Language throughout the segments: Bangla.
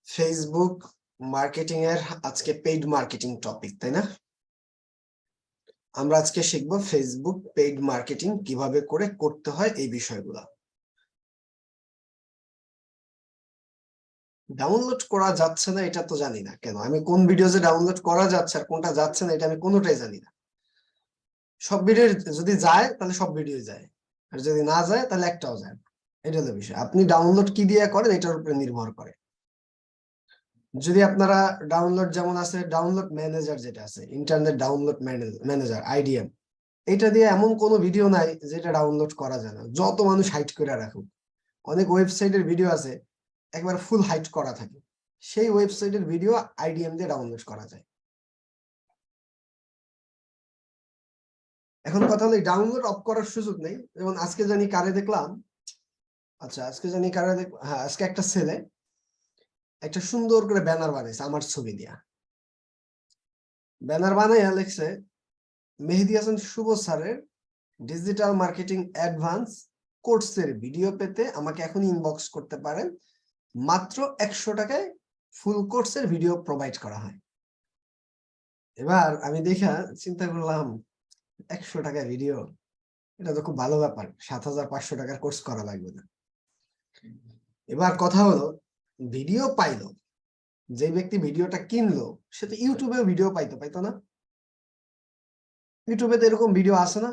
ফেসবুক মার্কেটিং এর আজকে পেইড মার্কেটিং টপিক, তাই না? আমরা আজকে শিখবো ফেসবুক পেইড মার্কেটিং কিভাবে করে করতে হয় এই বিষয়গুলো। ডাউনলোড করা যাচ্ছে না এটা তো জানি না কেন, আমি কোন ভিডিওতে ডাউনলোড করা যাচ্ছে আর কোনটা যাচ্ছে না এটা আমি কোনোটাই জানি না। সব ভিডিও যদি যায় তাহলে সব ভিডিও যায়, আর যদি না যায় তাহলে একটাও যায় না। এটা হলো বিষয়। আপনি ডাউনলোড কি দিয়ে করেন এটার উপরে নির্ভর করে। যদি আপনারা ডাউনলোড যেমন আছে ডাউনলোড ম্যানেজার, যেটা আছে ইন্টারনেট ডাউনলোড ম্যানেজার IDM, এটা দিয়ে এমন কোনো ভিডিও নাই যেটা ডাউনলোড করা যায় না, যত মানুষ হাইড করে রাখুক। অনেক ওয়েবসাইটের ভিডিও আছে একবার ফুল হাইড করা থাকে, সেই ওয়েবসাইটের ভিডিও IDM দিয়ে ডাউনলোড করা যায়। এখন কথা হলো ডাউনলোড অফ করার সুযোগ নেই। যেমন আজকে জানি কারে দেখলাম, হ্যাঁ, আজকে একটা ছেলে একটা সুন্দর করে ব্যানার বানাইছে আমার ছবি দিয়া। ব্যানার বানাইয়া লিখছে, মেহেদী হাসান শুভ স্যারের ডিজিটাল মার্কেটিং অ্যাডভান্স কোর্সের ভিডিও পেতে আমাকে এখন ইনবক্স করতে পারেন, মাত্র 100 টাকায় ফুল কোর্সের ভিডিও প্রোভাইড করা হয়। এবার আমি দেখা চিন্তা করলাম 100 টাকা ভিডিও, এটা তো খুব ভালো ব্যাপার, 7500 টাকার কোর্স করা লাগবে না। এবার কথা হলো, ভিডিও পাইলো যে ব্যক্তি ভিডিওটা কিনলো সে তো ইউটিউবেও ভিডিও পাইতো না? ইউটিউবে তো এরকম ভিডিও আসে না।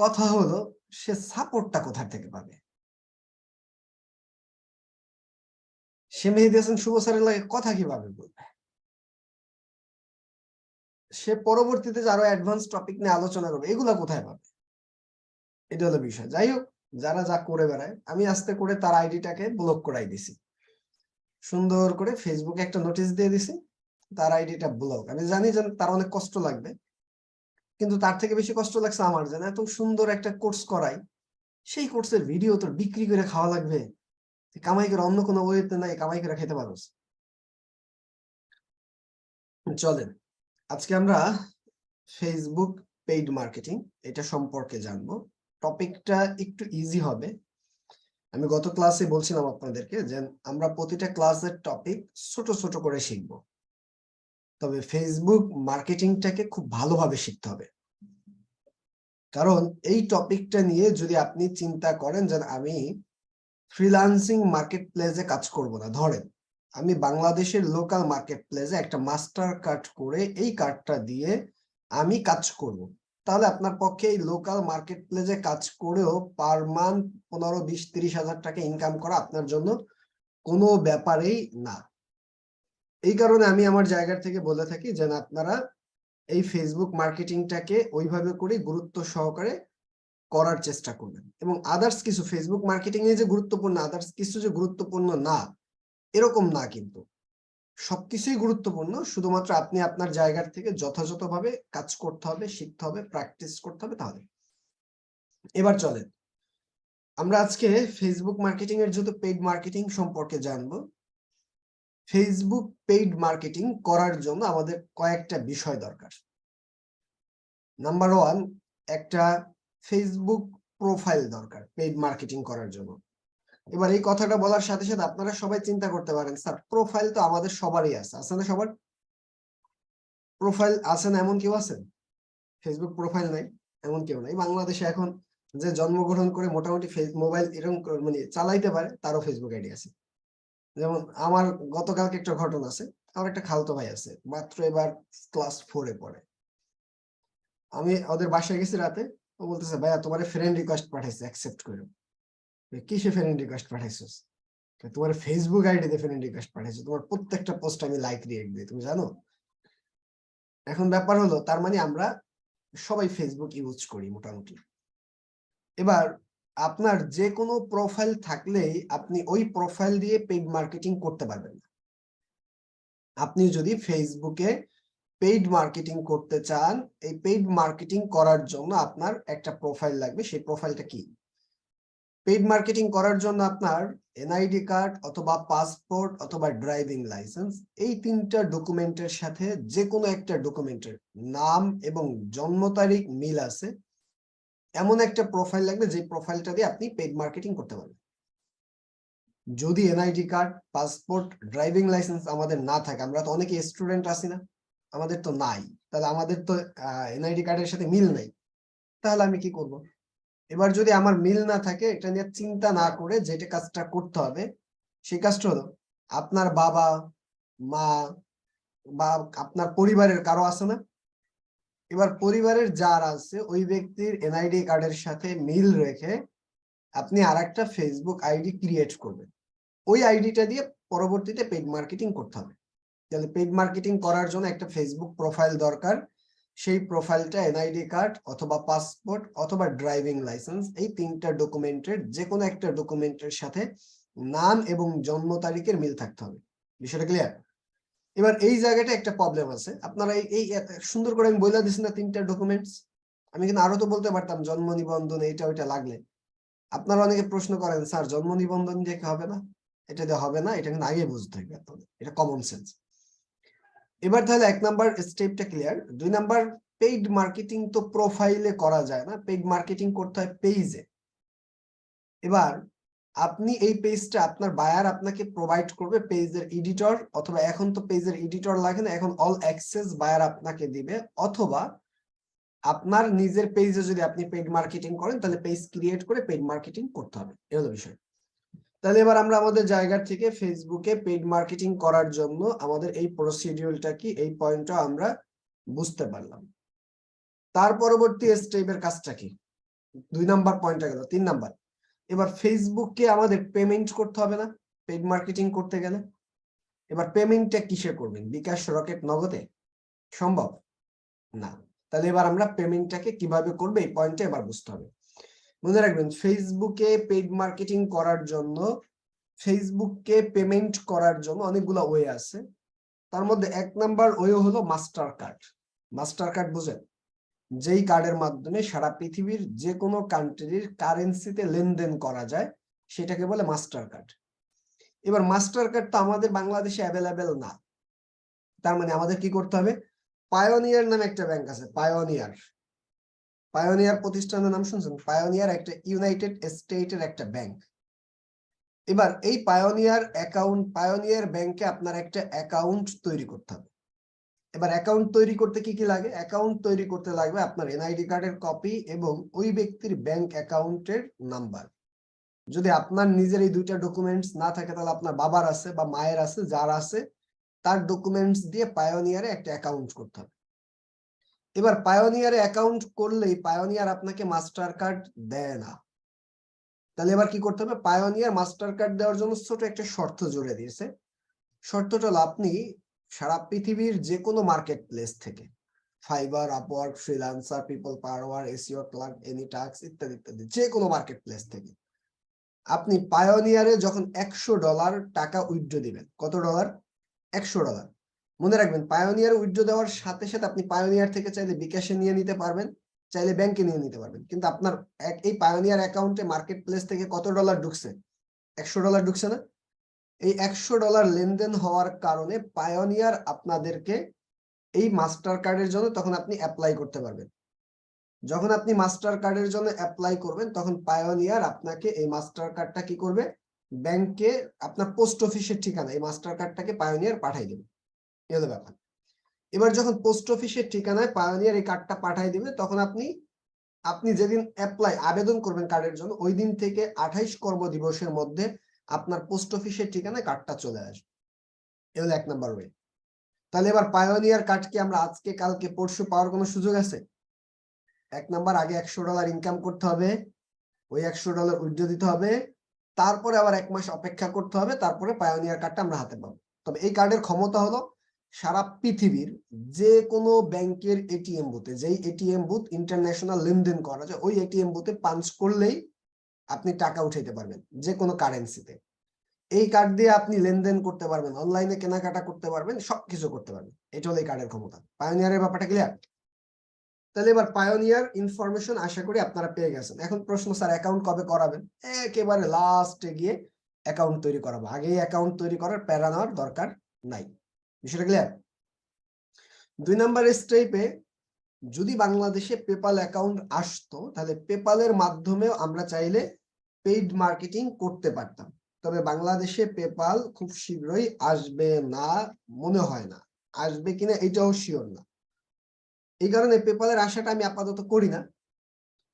কথা হলো সে সাপোর্টটা কোথা থেকে পাবে? সে মেহেদী হাসান শুভ স্যারের লাগে কথা কিভাবে বলবে? সে পরবর্তীতে আরো অ্যাডভান্স টপিক নিয়ে আলোচনা করবে, এগুলা কোথায় পাবে? এটা হলো বিষয়। যাই হোক, যারা যা করে বেড়ায়, আমি আস্তে করে তার আইডিটাকে ব্লক করাই দিছি। সুন্দর করে ফেসবুকে একটা নোটিশ দিয়ে দিছি, তার আইডিটা ব্লক। আমি জানি যে তার অনেক কষ্ট লাগবে, কিন্তু তার থেকে বেশি কষ্ট লাগছে আমার, যেন এত সুন্দর একটা কোর্স করাই, সেই কোর্সের ভিডিও তোর বিক্রি করে খাওয়া লাগবে, কামাই করে অন্য কোনো ওয়েতে নাই, কামাই করে খেতে পারোস। চলেন আজকে আমরা ফেসবুক পেইড মার্কেটিং এটা সম্পর্কে জানবো। টপিকটা একটু ইজি হবে। আমি গত ক্লাসে বলছিলাম আপনাদেরকে যে আমরা প্রতিটা ক্লাসের টপিক ছোট ছোট করে শিখব, তবে ফেসবুক মার্কেটিংটাকে খুব ভালোভাবে শিখতে হবে। কারণ এই টপিকটা নিয়ে যদি আপনি চিন্তা করেন যে আমি ফ্রিল্যান্সিং মার্কেট প্লেসে কাজ করব না, ধরেন আমি বাংলাদেশের লোকাল মার্কেট প্লেসে একটা মাস্টার কার্ড করে এই কার্ডটা দিয়ে আমি কাজ করব, তাহলে আপনার পক্ষে এই লোকাল মার্কেট প্লেসে কাজ করেও পার মান্থ 15, 20, 30 হাজার টাকা ইনকাম করা আপনার জন্য কোনো ব্যাপারেই না। এই কারণে আমি আমার জায়গা থেকে বলে থাকি যে আপনারা এই ফেসবুক মার্কেটিংটাকে ওইভাবে করে গুরুত্ব সহকারে করার চেষ্টা করবেন। এবং আদার্স কিছু ফেসবুক মার্কেটিং এ যে গুরুত্বপূর্ণ, আদার্স কিছু যে গুরুত্বপূর্ণ না এরকম না, কিন্তু সবকিছুই গুরুত্বপূর্ণ। শুধুমাত্র আপনি আপনার জায়গার থেকে যথাযথভাবে কাজ করতে হবে, শিখতে হবে, প্র্যাকটিস করতে হবে। তাহলে এবার চলেন আমরা আজকে ফেসবুক মার্কেটিং এর যত পেইড মার্কেটিং সম্পর্কে জানবো। ফেসবুক পেইড মার্কেটিং করার জন্য আমাদের কয়েকটা বিষয় দরকার। নাম্বার 1, একটা ফেসবুক প্রোফাইল দরকার পেইড মার্কেটিং করার জন্য। এবার এই কথাটা বলার সাথে সাথে আপনারা সবাই চিন্তা করতে পারেন, স্যার প্রোফাইল তো আমাদের সবারই আছে, আছে না? সবার প্রোফাইল আছে না এমন কেউ আছেন? ফেসবুক প্রোফাইল নাই এমন কেউ নাই। বাংলাদেশে এখন যে জন্মগ্রহণ করে মোটামুটি মোবাইল এরকম মানে চালাইতে পারে তারও ফেসবুক আইডি আছে। যেমন আমার গতকালকে একটা ঘটনা আছে, আমার একটা খালতো ভাই আছে, মাত্র এবার ক্লাস 4-এ পড়ে। আমি ওদের বাসায় গেছি রাতে, ও বলতেছে ভাইয়া তোমার ফ্রেন্ড রিকোয়েস্ট পাঠাইছে, অ্যাকসেপ্ট করো। কিসে ফ্রেন্ড রিকোয়েস্ট পাঠাইছিস? তোমার ফেসবুক আইডিতে ফ্রেন্ড রিকোয়েস্ট পাঠাইছে, তোমার প্রত্যেকটা পোস্ট আমি লাইক রিয়েক্ট দিই, তুমি জানো? এখন ব্যাপার হলো তার মানে আমরা সবাই ফেসবুক ইউজ করি মোটামুটি। এবার আপনার যে কোনো প্রোফাইল থাকলেই আপনি ওই প্রোফাইল দিয়ে পেইড মার্কেটিং করতে পারবেন না। আপনি যদি ফেসবুকে পেইড মার্কেটিং করতে চান, এই পেইড মার্কেটিং করার জন্য আপনার একটা প্রোফাইল লাগবে। সেই প্রোফাইলটা কি? পেইড মার্কেটিং করার জন্য আপনার NID কার্ড অথবা পাসপোর্ট অথবা ড্রাইভিং লাইসেন্স, এই 3টা ডকুমেন্টের সাথে যে কোনো একটা ডকুমেন্টের নাম এবং জন্ম তারিখ মিল আছে এমন একটা প্রোফাইল লাগবে, যে প্রোফাইলটা দিয়ে আপনি পেইড মার্কেটিং করতে পারবেন। যদি NID card, passport, driving licence আমাদের না থাকে, আমরা তো অনেকে স্টুডেন্ট আছি না, আমাদের তো নাই, তাহলে আমাদের তো এনআইডি কার্ডের সাথে মিল নাই, তাহলে আমি কি করব? এবার যদি আমার মিল না থাকে, এটা নিয়ে চিন্তা না করে যেটা কাজটা করতে হবে সেই কাজটা হলো, আপনার বাবা মা বা আপনার পরিবারের কারো আছে না, এবার পরিবারের যার আছে ওই ব্যক্তির এনআইডি কার্ডের সাথে মিল রেখে আপনি আরেকটা ফেসবুক আইডি ক্রিয়েট করবেন। ওই আইডিটা দিয়ে পরবর্তীতে পেইড মার্কেটিং করতে হবে। তাহলে পেইড মার্কেটিং করার জন্য একটা ফেসবুক প্রোফাইল দরকার। সেই প্রোফাইলটা এনআইডি কার্ড অথবা পাসপোর্ট অথবা ড্রাইভিং লাইসেন্স, এই তিনটা ডকুমেন্টের যে কোনো একটা ডকুমেন্টের সাথে নাম এবং জন্ম তারিখের মিল থাকতে হবে। বিষয়টা ক্লিয়ার? এবার এই জায়গাটা একটা প্রবলেম আছে, আপনারা এই সুন্দর করে আমি বলে দিচ্ছি না তিনটা ডকুমেন্টস, আমি কিন্তু আরো তো বলতে পারতাম জন্ম নিবন্ধন এইটা ওইটা লাগলে। আপনারা অনেকে প্রশ্ন করেন, স্যার জন্ম নিবন্ধন দিয়ে কি হবে না? এটা দিয়ে হবে না, এটা কিন্তু আগে বুঝতে হবে আপনাদের, এটা কমন সেন্স। এবার তাহলে 1 নাম্বার স্টেপটা ক্লিয়ার। 2 নাম্বার, পেইড মার্কেটিং তো প্রোফাইলে করা যায় না, পেইড মার্কেটিং করতে হয় পেজে। এবার আপনি এই পেজটা আপনার বায়ার আপনাকে প্রোভাইড করবে পেজের এডিটর, অথবা এখন তো পেজের এডিটর লাগে না, এখন অল অ্যাক্সেস বায়ার আপনাকে দিবে, অথবা আপনার নিজের পেজে যদি আপনি পেইড মার্কেটিং করেন তাহলে পেজ ক্রিয়েট করে পেইড মার্কেটিং করতে হবে, এই হলো বিষয়। তাহলে এবার আমরা আমাদের জায়গা থেকে ফেসবুকে পেইড মার্কেটিং করার জন্য আমাদের এই প্রসিডিউরটা কি, এই পয়েন্টটা আমরা বুঝতে পারলাম। তার পরবর্তী স্টেপের কাজটা কি? 2 নাম্বার পয়েন্টটা গেল। 3 নাম্বার, এবার ফেসবুককে আমাদের পেমেন্ট করতে হবে না পেইড মার্কেটিং করতে গেলে? এবার পেমেন্টটা কিসে করবেন? বিকাশ, রকেট, নগদে? সম্ভব না। তাহলে এবার আমরা পেমেন্টটাকে কিভাবে করবে এই পয়েন্টটা এবার বুঝতে হবে। মনে রাখবেন, ফেসবুকে পেইড মার্কেটিং করার জন্য, ফেসবুককে পেমেন্ট করার জন্য অনেকগুলো ওয়ে আছে। তার মধ্যে 1 নাম্বার ওয়ে হলো মাস্টার কার্ড। মাস্টার কার্ড বুঝেন? যেই কার্ডের মাধ্যমে সারা পৃথিবীর যে কোনো কান্ট্রির কারেন্সিতে লেনদেন করা যায় সেটাকে বলে মাস্টার কার্ড। এবার মাস্টার কার্ড তো আমাদের বাংলাদেশে অ্যাভেলেবেল না, তার মানে আমাদের কি করতে হবে? পায়োনিয়ার নামে একটা ব্যাংক আছে, পায়োনিয়ার। পায়োনিয়ার প্রতিষ্ঠানের নাম শুনছেন? পায়োনিয়ার একটা ইউনাইটেড স্টেটের একটা ব্যাংক। এবার এই পায়োনিয়ার ব্যাংকে আপনার একটা অ্যাকাউন্ট তৈরি করতে হবে। এবার অ্যাকাউন্ট তৈরি করতে কি কি লাগে? অ্যাকাউন্ট তৈরি করতে লাগবে আপনার এনআইডি কার্ডের কপি এবং ওই ব্যক্তির ব্যাংক অ্যাকাউন্টের নাম্বার। যদি আপনার নিজের এই দুইটা ডকুমেন্টস না থাকে তাহলে আপনার বাবার আছে বা মায়ের আছে, যার আছে তার ডকুমেন্টস দিয়ে পায়োনিয়ারে একটা অ্যাকাউন্ট করতে হবে। এবার পায়োনিয়ারে অ্যাকাউন্ট করলেই পায়োনিয়ার আপনাকে মাস্টার কার্ড দেয় না। তাহলে এবার কি করতে হবে? পায়োনিয়ার মাস্টার কার্ড দেওয়ার জন্য ছোট একটা শর্ত জুড়ে দিয়েছে। শর্তটা হলো, আপনি সারা পৃথিবীর যে কোনো মার্কেট প্লেস থেকে, ফাইবার, আপওয়ার্ক, ফ্রিল্যান্সার, পিপল পাওয়ার, এসইও, ক্লার্ক, এনিটাক্স ইত্যাদি ইত্যাদি, যে কোনো মার্কেট প্লেস থেকে আপনি পায়োনিয়ারে যখন $100 টাকা উইথড্র দিবেন। কত ডলার? $100। মনে রাখবেন, পায়োনিয়ারে উইথড্র দেওয়ার সাথে সাথে আপনি পায়োনিয়ার থেকে চাইলে বিকাশে নিয়ে নিতে পারবেন, চাইলে ব্যাংকে নিয়ে নিতে পারবেন, কিন্তু আপনার এই পায়োনিয়ার অ্যাকাউন্টে মার্কেট প্লেস থেকে কত ডলার ঢুকছে? $100 ঢুকছে না? এই $100 লেনদেন হওয়ার কারণে পায়োনিয়ার আপনাদেরকে এই মাস্টার কার্ডের জন্য তখন আপনি অ্যাপ্লাই করতে পারবেন। যখন আপনি মাস্টার কার্ডের জন্য অ্যাপ্লাই করবেন তখন পায়োনিয়ার আপনাকে এই মাস্টার কার্ডটা কি করবে? ব্যাংকে আপনার পোস্ট অফিসের ঠিকানা এই মাস্টার কার্ডটাকে পায়োনিয়ার পাঠিয়ে দেবে, এই হলো ব্যাপার। এবার যখন পোস্ট অফিসের ঠিকানায় পায়োনিয়ার এই কার্ডটা পাঠিয়ে দিবে তখন আপনি যেদিন আবেদন করবেন কার্ডের জন্য ওই দিন থেকে 28 কর্মদিবসের মধ্যে আপনার পোস্ট অফিসের ঠিকানায় কার্ডটা চলে আসবে। এই হলো 1 নাম্বার ওয়ে। তাহলে এবার পায়োনিয়ার কার্ড কি আমরা আজকে, কালকে, পরশু পাওয়ার কোনো সুযোগ আছে? 1 নাম্বার, আগে $100 ইনকাম করতে হবে, ওই $100 উইথড্র দিতে হবে, তারপরে আবার 1 মাস অপেক্ষা করতে হবে, তারপরে পায়োনিয়ার কার্ডটা আমরা হাতে পাবো। তবে এই কার্ডের ক্ষমতা হলো সারা পৃথিবীর যে কোনো ব্যাংকের এটিএম বুথে, যেই এটিএম বুথ ইন্টারন্যাশনাল লেনদেন করা যায়, ওই এটিএম বুথে পাঞ্চ করলেই আপনি টাকা উঠাইতে পারবেন যে কোনো কারেন্সিতে। এই কার্ড দিয়ে আপনি লেনদেন করতে পারবেন, অনলাইনে কেনাকাটা করতে পারবেন, সবকিছু করতে পারবেন। এটা হলো এই কার্ডের ক্ষমতা। পায়োনিয়ারের ব্যাপারটা ক্লিয়ার? তাহলে এবার পায়োনিয়ার ইনফরমেশন আশা করি আপনারা পেয়ে গেছেন। এখন প্রশ্ন, স্যার অ্যাকাউন্ট কবে করাবেন? একেবারে লাস্টে গিয়ে অ্যাকাউন্ট তৈরি করাবো, আগেই অ্যাকাউন্ট তৈরি করার প্যারা নেওয়ার দরকার নাই। বিষয়টা ক্লিয়ার? 2 নাম্বার স্টেপে যদি বাংলাদেশে পেপাল অ্যাকাউন্ট আসতো তাহলে পেপালের মাধ্যমেও আমরা চাইলে পেইড মার্কেটিং করতে পারতাম। তবে বাংলাদেশে পেপাল খুব শীঘ্রই আসবে না, মনে হয় না। আসবে কিনা এটাও শিওর না। এই কারণে পেপালের আশাটা আমি আপাতত করি না।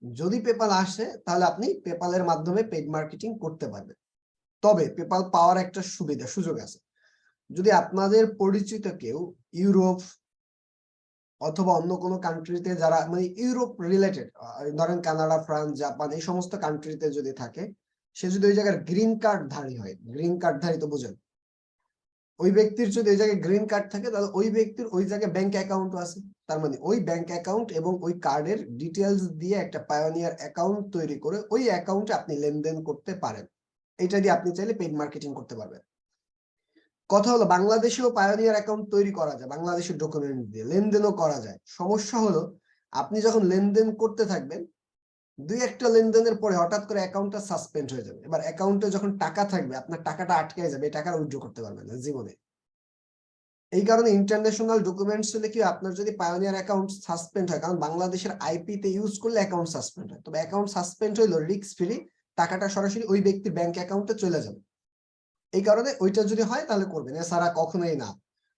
যদি পেপাল আসে তাহলে আপনি পেপালের মাধ্যমে পেইড মার্কেটিং করতে পারবেন। তবে পেপাল পাওয়ার একটা সুযোগ আছে। যদি আপনাদের পরিচিত কেউ ইউরোপ অথবা অন্য কোনো কান্ট্রিতে, যারা মানে ইউরোপ রিলেটেড, ধরেন কানাডা, ফ্রান্স, জাপান, এই সমস্ত কান্ট্রিতে যদি থাকে, সে যদি ওই জায়গার গ্রিন কার্ড ধারী হয়, গ্রিন কার্ড ধারী তো বুঝেন, ওই ব্যক্তির যদি ওই জায়গায় গ্রিন কার্ড থাকে তাহলে ওই ব্যক্তির ওই জায়গায় ব্যাংক অ্যাকাউন্টও আছে। তার মানে ওই ব্যাংক অ্যাকাউন্ট এবং ওই কার্ডের ডিটেলস দিয়ে একটা পায়োনিয়ার অ্যাকাউন্ট তৈরি করে ওই অ্যাকাউন্টে আপনি লেনদেন করতে পারেন। এটা দিয়ে আপনি চাইলে পেইড মার্কেটিং করতে পারবেন। কথা হলো বাংলাদেশেও পায়োনিয়ার অ্যাকাউন্ট তৈরি করা যায়, বাংলাদেশের ডকুমেন্ট দিয়ে লেনদেনও করা যায়। সমস্যা হলো আপনি যখন লেনদেন করতে থাকবেন, দুই একটা লেনদেনের পরে হঠাৎ করে অ্যাকাউন্টটা সাসপেন্ড হয়ে যাবে। এবার অ্যাকাউন্টে যখন টাকা থাকবে, আপনার টাকাটা আটকে যাবে, এই টাকাটা উইথড্র করতে পারবেন না জীবনে। এই কারণে ইন্টারন্যাশনাল ডকুমেন্টস হলে কি, আপনার যদি পায়োনিয়ার অ্যাকাউন্ট সাসপেন্ড হয়, কারণ বাংলাদেশের আইপি তে ইউজ করলে অ্যাকাউন্ট সাসপেন্ড হয়, তবে অ্যাকাউন্ট সাসপেন্ড হইলো রিস্ক ফ্রি, টাকাটা সরাসরি ওই ব্যক্তির ব্যাংক অ্যাকাউন্টে চলে যাবে। এই কারণে ওইটা যদি হয় তাহলে করবেন, এছাড়া কখনোই না।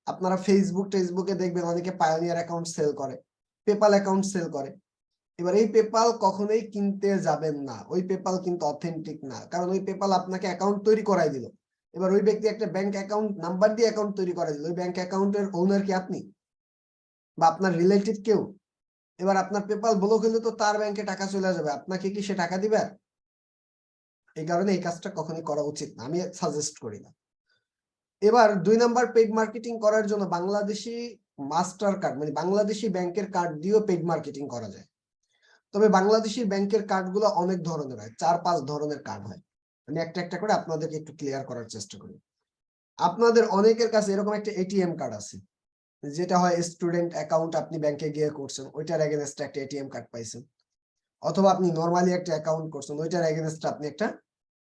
আপনারা ফেসবুকে দেখবেন অনেকে পায়োনিয়ার অ্যাকাউন্ট সেল করে, পেপাল অ্যাকাউন্ট সেল করে। এবার এই পেপাল কখনোই কিনতে যাবেন না, ওই পেপাল কিন্তু অথেন্টিক না, কারণ ওই পেপাল আপনাকে অ্যাকাউন্ট তৈরি করাই দিল। এবার ওই ব্যক্তি একটা ব্যাংক অ্যাকাউন্ট নাম্বার দিয়ে অ্যাকাউন্ট তৈরি করাই দিল, ওই ব্যাংক অ্যাকাউন্টের ওনার কি আপনি বা আপনার রিলেটিভ কেউ? এবার আপনার পেপাল ব্লক হলে তো তার ব্যাংকে টাকা চলে যাবে, আপনাকে কি সে টাকা দিবে? এই কারণে এই কাজটা কখনোই করা উচিত না, আমি সাজেস্ট করি না। এবার 2 নাম্বার, পেইড মার্কেটিং করার জন্য বাংলাদেশি মাস্টার কার্ড মানে বাংলাদেশি ব্যাংকের কার্ড দিয়েও পেইড মার্কেটিং করা যায়। তবে বাংলাদেশি ব্যাংকের কার্ডগুলো অনেক ধরনের হয়, 4-5 ধরনের কার্ড হয়। আমি একটা একটা করে আপনাদেরকে একটু ক্লিয়ার করার চেষ্টা করি। আপনাদের অনেকের কাছে এরকম একটা এটিএম কার্ড আছে, যেটা হয় স্টুডেন্ট অ্যাকাউন্ট, আপনি ব্যাংকে গিয়ে করছেন, ওইটার এগেনস্টে একটা এটিএম কার্ড পাইছেন। অথবা আপনি নরমালি একটা অ্যাকাউন্ট করছেন, ওইটার এগেনস্টে আপনি একটা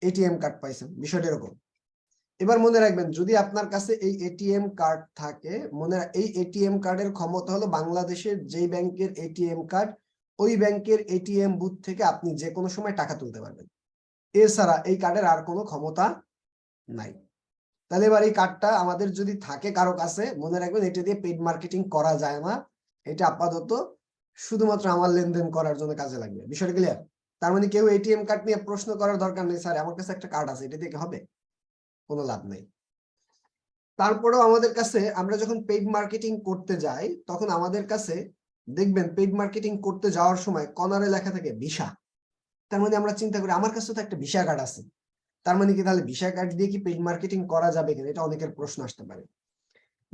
এটিএম কার্ড পাইছেন, বিষয়টা এরকম। এবার মনে রাখবেন, যদি আপনার কাছে এই এটিএম কার্ড থাকে, এই এটিএম কার্ডের ক্ষমতা হলো বাংলাদেশের যেই ব্যাংকের এটিএম কার্ড, ওই ব্যাংকের এটিএম বুথ থেকে আপনি যে কোনো সময় টাকা তুলতে পারবেন। এছাড়া এই কার্ডের আর কোনো ক্ষমতা নাই। তাহলে এবার এই কার্ডটা আমাদের যদি থাকে কারো কাছে, মনে রাখবেন এটা দিয়ে পেইড মার্কেটিং করা যায় না, এটা আপাতত শুধুমাত্র আমার লেনদেন করার জন্য কাজে লাগবে। বিষয়টা ক্লিয়ার? তার মানে কেউ এটিএম কার্ড নিয়ে প্রশ্ন করার দরকার নেই, স্যার আমার কাছে একটা কার্ড আছে, এটা দিয়ে হবে? কোনো লাভ নেই। তারপরেও আমাদের কাছে, আমরা যখন পেইড মার্কেটিং করতে যাই, তখন আমাদের কাছে দেখবেন পেইড মার্কেটিং করতে যাওয়ার সময় কর্নারে লেখা থাকে ভিসা। তার মানে আমরা চিন্তা করি আমার কাছে তো একটা ভিসা কার্ড আছে, তার মানে কি তাহলে ভিসা কার্ড দিয়ে কি পেইড মার্কেটিং করা যাবে কিনা, এটা অনেকের প্রশ্ন আসতে পারে।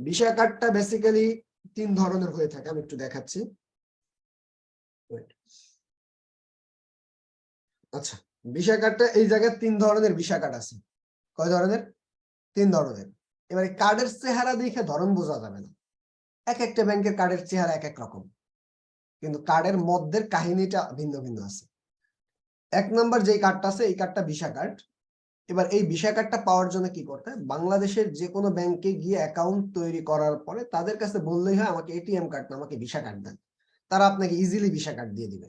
ভিসা কার্ডটা বেসিক্যালি 3 ধরনের হয়ে থাকে, আমি একটু দেখাচ্ছি। আচ্ছা, ভিসা কার্ডটা এই জায়গায় 3 ধরনের ভিসা কার্ড আছে। কয় ধরনের? 3 ধরনের। এবারে কার্ডের চেহারা দেখে ধরন বোঝা যাবে না, এক একটা ব্যাংকের কার্ডের চেহারা এক এক রকম, কিন্তু কার্ডের মধ্যের কাহিনীটা ভিন্ন ভিন্ন আছে। 1 নাম্বার যে কার্ডটা আছে, এই কার্ডটা ভিসা কার্ড। এবার এই ভিসা কার্ডটা পাওয়ার জন্য কি করতে হয়, বাংলাদেশের যে কোনো ব্যাংকে গিয়ে অ্যাকাউন্ট তৈরি করার পরে তাদের কাছে বললেই হয় আমাকে এটিএম কার্ড না, আমাকে ভিসা কার্ড দেন, তারা আপনাকে ইজিলি ভিসা কার্ড দিয়ে দিবে।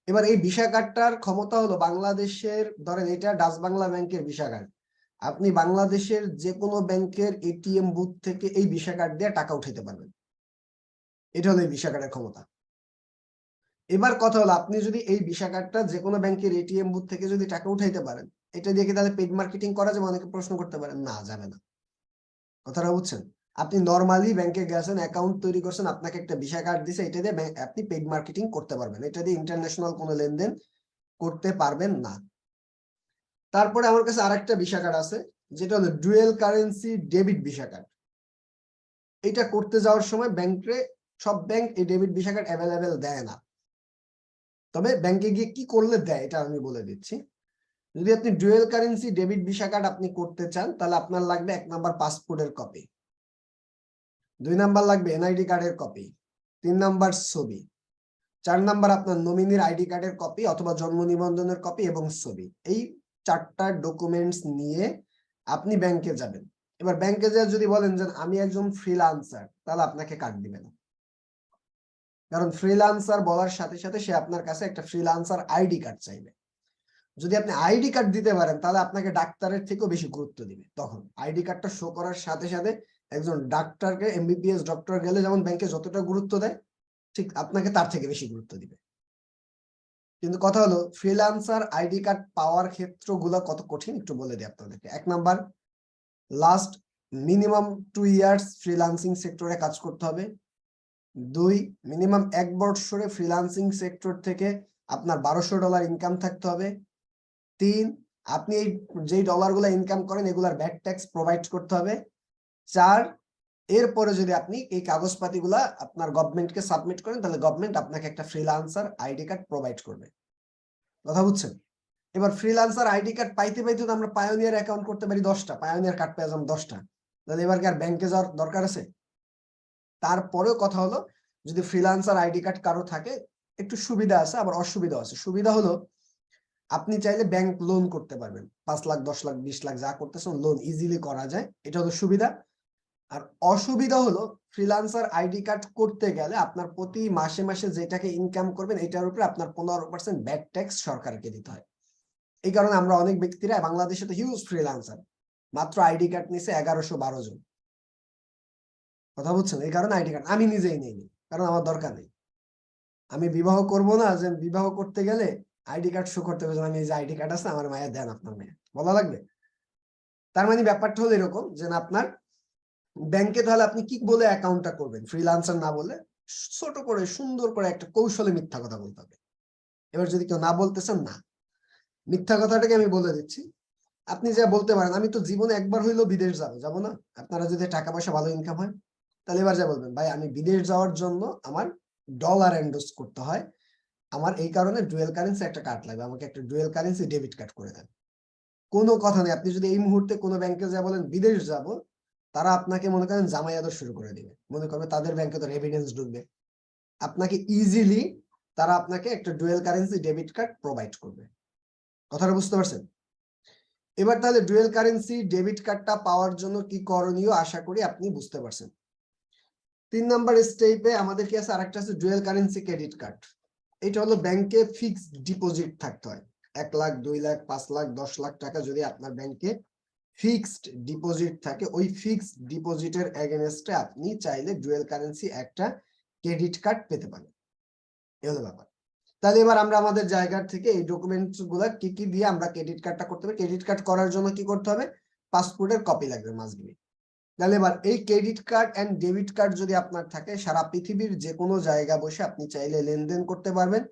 এবার এই ভিসা কার্ডটার ক্ষমতা হলো, বাংলাদেশের ধরেন এটা ডাচ বাংলা ব্যাংকের ভিসা কার্ড, আপনি বাংলাদেশের যে কোনো ব্যাংকের এটিএম বুথ থেকে এই ভিসা কার্ড দিয়ে টাকা উঠাইতে পারবেন। এটা হলো এই ভিসা কার্ডের ক্ষমতা। এবার কথা হলো, আপনি যদি এই ভিসা কার্ডটা যে কোনো ব্যাংকের এটিএম বুথ থেকে যদি টাকা উঠাইতে পারেন, এটা দিয়ে কি তাহলে পেইড মার্কেটিং করা যাবে? অনেকে প্রশ্ন করতে পারেন, না যাবে না। কথাটা বুঝছেন? আপনি নরমালি ব্যাংকে গেছেন, অ্যাকাউন্ট তৈরি করছেন, আপনাকে একটা ভিসা কার্ড দিছে, এটা দিয়ে আপনি পেইড মার্কেটিং করতে পারবেন, এটা দিয়ে ইন্টারন্যাশনাল কোনো লেনদেন করতে পারবেন না। তারপরে আমার কাছে আরেকটা ভিসা কার্ড আছে, যেটা হলো dual currency debit visa card. এটা করতে যাওয়ার সময় ব্যাংকে, সব ব্যাংক এই ডেবিট ভিসা কার্ড অ্যাভেলেবেল দেয় না, তবে ব্যাংকে গিয়ে কি করলে দেয় এটা আমি বলে দিচ্ছি। যদি আপনি dual currency debit visa card আপনি করতে চান, তাহলে আপনার লাগবে 1 নাম্বার পাসপোর্টের কপি, 2 নাম্বার লাগবে এনআইডি কার্ডের কপি, 3 নাম্বার ছবি, 4 নাম্বার আপনার নমিনির আইডি কার্ডের কপি অথবা জন্ম নিবন্ধনের কপি এবং ছবি। এই 4টা ডকুমেন্টস নিয়ে আপনি ব্যাংকে যাবেন। এবার ব্যাংকে যা যদি বলেন যে আমি একজন ফ্রিল্যান্সার, তাহলে আপনাকে কার্ড দিবে না, কারণ ফ্রিল্যান্সার বলার সাথে সাথে সে আপনার কাছে একটা ফ্রিল্যান্সার আইডি কার্ড চাইবে। যদি আপনি আইডি কার্ড দিতে পারেন তাহলে আপনাকে ডাক্তারের থেকেও বেশি গুরুত্ব দিবে। তখন আইডি কার্ডটা শো করার সাথে সাথে একজন ডাক্তারকে, এমবিবিএস ডক্টর গেলে যেমন ব্যাংকে যতটা গুরুত্ব দেয়, ঠিক আপনাকে তার থেকে বেশি গুরুত্ব দিবে। কিন্তু কথা হলো ফ্রিল্যান্সার আইডি কার্ড পাওয়ার ক্ষেত্রগুলো কত কঠিন একটু বলে দিই আপনাদেরকে। 1 number, last minimum 2 years freelancing সেক্টরে কাজ করতে হবে। 2, মিনিমাম 1 বছরে ফ্রিল্যান্সিং সেক্টর থেকে আপনার $1200 ইনকাম থাকতে হবে। 3, আপনি এই যেই ডলারগুলো ইনকাম করেন এগুলার ভ্যাট ট্যাক্স প্রোভাইড করতে হবে। 4, এরপরে যদি আপনি এই কাগজপাতিগুলা আপনার গভর্নমেন্টকে সাবমিট করেন তাহলে গভর্নমেন্ট আপনাকে একটা ফ্রিল্যান্সার আইডি কার্ড প্রোভাইড করবে। কথা বুঝছেন? এবার ফ্রিল্যান্সার আইডি কার্ড পাইতে পাইতে তো আমরা পায়োনিয়ার অ্যাকাউন্ট করতে পারি 10টা, পায়োনিয়ার কার্ড পেয়ে যাবেন 10টা। তাহলে এবার কি আর ব্যাংকে যাওয়ার দরকার আছে? তারপরেও কথা হলো যদি ফ্রিল্যান্সার আইডি কার্ড কারো থাকে একটু সুবিধা আছে, আবার অসুবিধা আছে। সুবিধা হলো আপনি চাইলে ব্যাংক লোন করতে পারবেন, 5 লাখ 10 লাখ 20 লাখ যা করতেছেন লোন ইজিলি করা যায়, এটা হলো সুবিধা। আর অসুবিধা হলো ফ্রিল্যান্সার আইডি কার্ড করতে গেলে আপনার প্রতি মাসে মাসে যেটাকে ইনকাম করবেন এটার উপরে আপনার 15% ভ্যাট ট্যাক্স সরকারকে দিতে হয়। এই কারণে আমরা অনেক ব্যক্তিরা বাংলাদেশে তো হিউজ ফ্রিল্যান্সার, মাত্র আইডি কার্ড নিছে 1112 জন। কথা বুঝছেন? এই কারণে আইডি কার্ড আমি নিজেই নেইনি, কারণ আমার দরকার নেই। আমি বিবাহ করব না যে বিবাহ করতে গেলে আইডি কার্ড শো করতে হবে, আমি এই যে আইডি কার্ড আছে আমার মায়ের দেন আপনার মেয়ে বলা লাগবে। তার মানে ব্যাপারটা হলো এরকম যে আপনার ব্যাংকে তাহলে আপনি কি বলে অ্যাকাউন্টটা করবেন, ফ্রিল্যান্সার না বলে ছোট করে সুন্দর করে একটা কৌশলে মিথ্যা কথা বলতে হবে। এবার যদি কেউ না বলতেছেন, না মিথ্যা কথাটাকে আমি বলে দিচ্ছি, আপনি যা বলতে পারেন আমি তো জীবনে একবার হইলেও বিদেশ যাবো না, আপনারা যদি টাকা পয়সা ভালো ইনকাম হয় তাহলে এবার যা বলবেন ভাই আমি বিদেশ যাওয়ার জন্য আমার ডলার এন্ডোর্স করতে হয়, আমার এই কারণে ডুয়েল কারেন্সি একটা কার্ড লাগবে, আমাকে একটা ডুয়েল কারেন্সি ডেবিট কার্ড করে দেন। কোনো কথা নেই, আপনি যদি এই মুহূর্তে কোনো ব্যাংকে যা বলেন বিদেশ যাব, তারা আপনাকে মনে করেন জামাই আদর শুরু করে দিবে, মনে করবে তাদের ব্যাংকে তো এভিডেন্স ঢুকবে, আপনাকে ইজিলি তারা আপনাকে একটা dual currency debit card provide করবে। কথাটা বুঝতে পারছেন? এবার তাহলে ডুয়েল কারেন্সি ডেবিট কার্ডটা পাওয়ার জন্য কি করণীয় আশা করি আপনি বুঝতে পারছেন। 3 নাম্বার স্টেপে আমাদের কি আছে, আরেকটা আছে ডুয়েল কারেন্সি ক্রেডিট কার্ড। এটা হলো ব্যাংকে ফিক্সড ডিপোজিট থাকতে হয়, 1 লাখ 2 লাখ 5 লাখ 10 লাখ টাকা যদি আপনার ব্যাংকে ফিক্সড ডিপোজিট থাকে, ওই ফিক্সড ডিপোজিটের এগেনস্টে আপনি চাইলে ডুয়েল কারেন্সি একটা ক্রেডিট কার্ড পেতে পারেন। এই হলো ব্যাপার। তাহলে এবার আমরা আমাদের জায়গা থেকে এই ডকুমেন্টস গুলা কি কি দিয়ে আমরা ক্রেডিট কার্ডটা করতে পারি। ক্রেডিট কার্ড করার জন্য কি করতে হবে, পাসপোর্টের কপি লাগবে মাস্ট বি। তাহলে এবার এই credit card and debit card যদি আপনার থাকে, সারা পৃথিবীর যে কোনো জায়গা বসে আপনি চাইলে লেনদেন করতে পারবেন,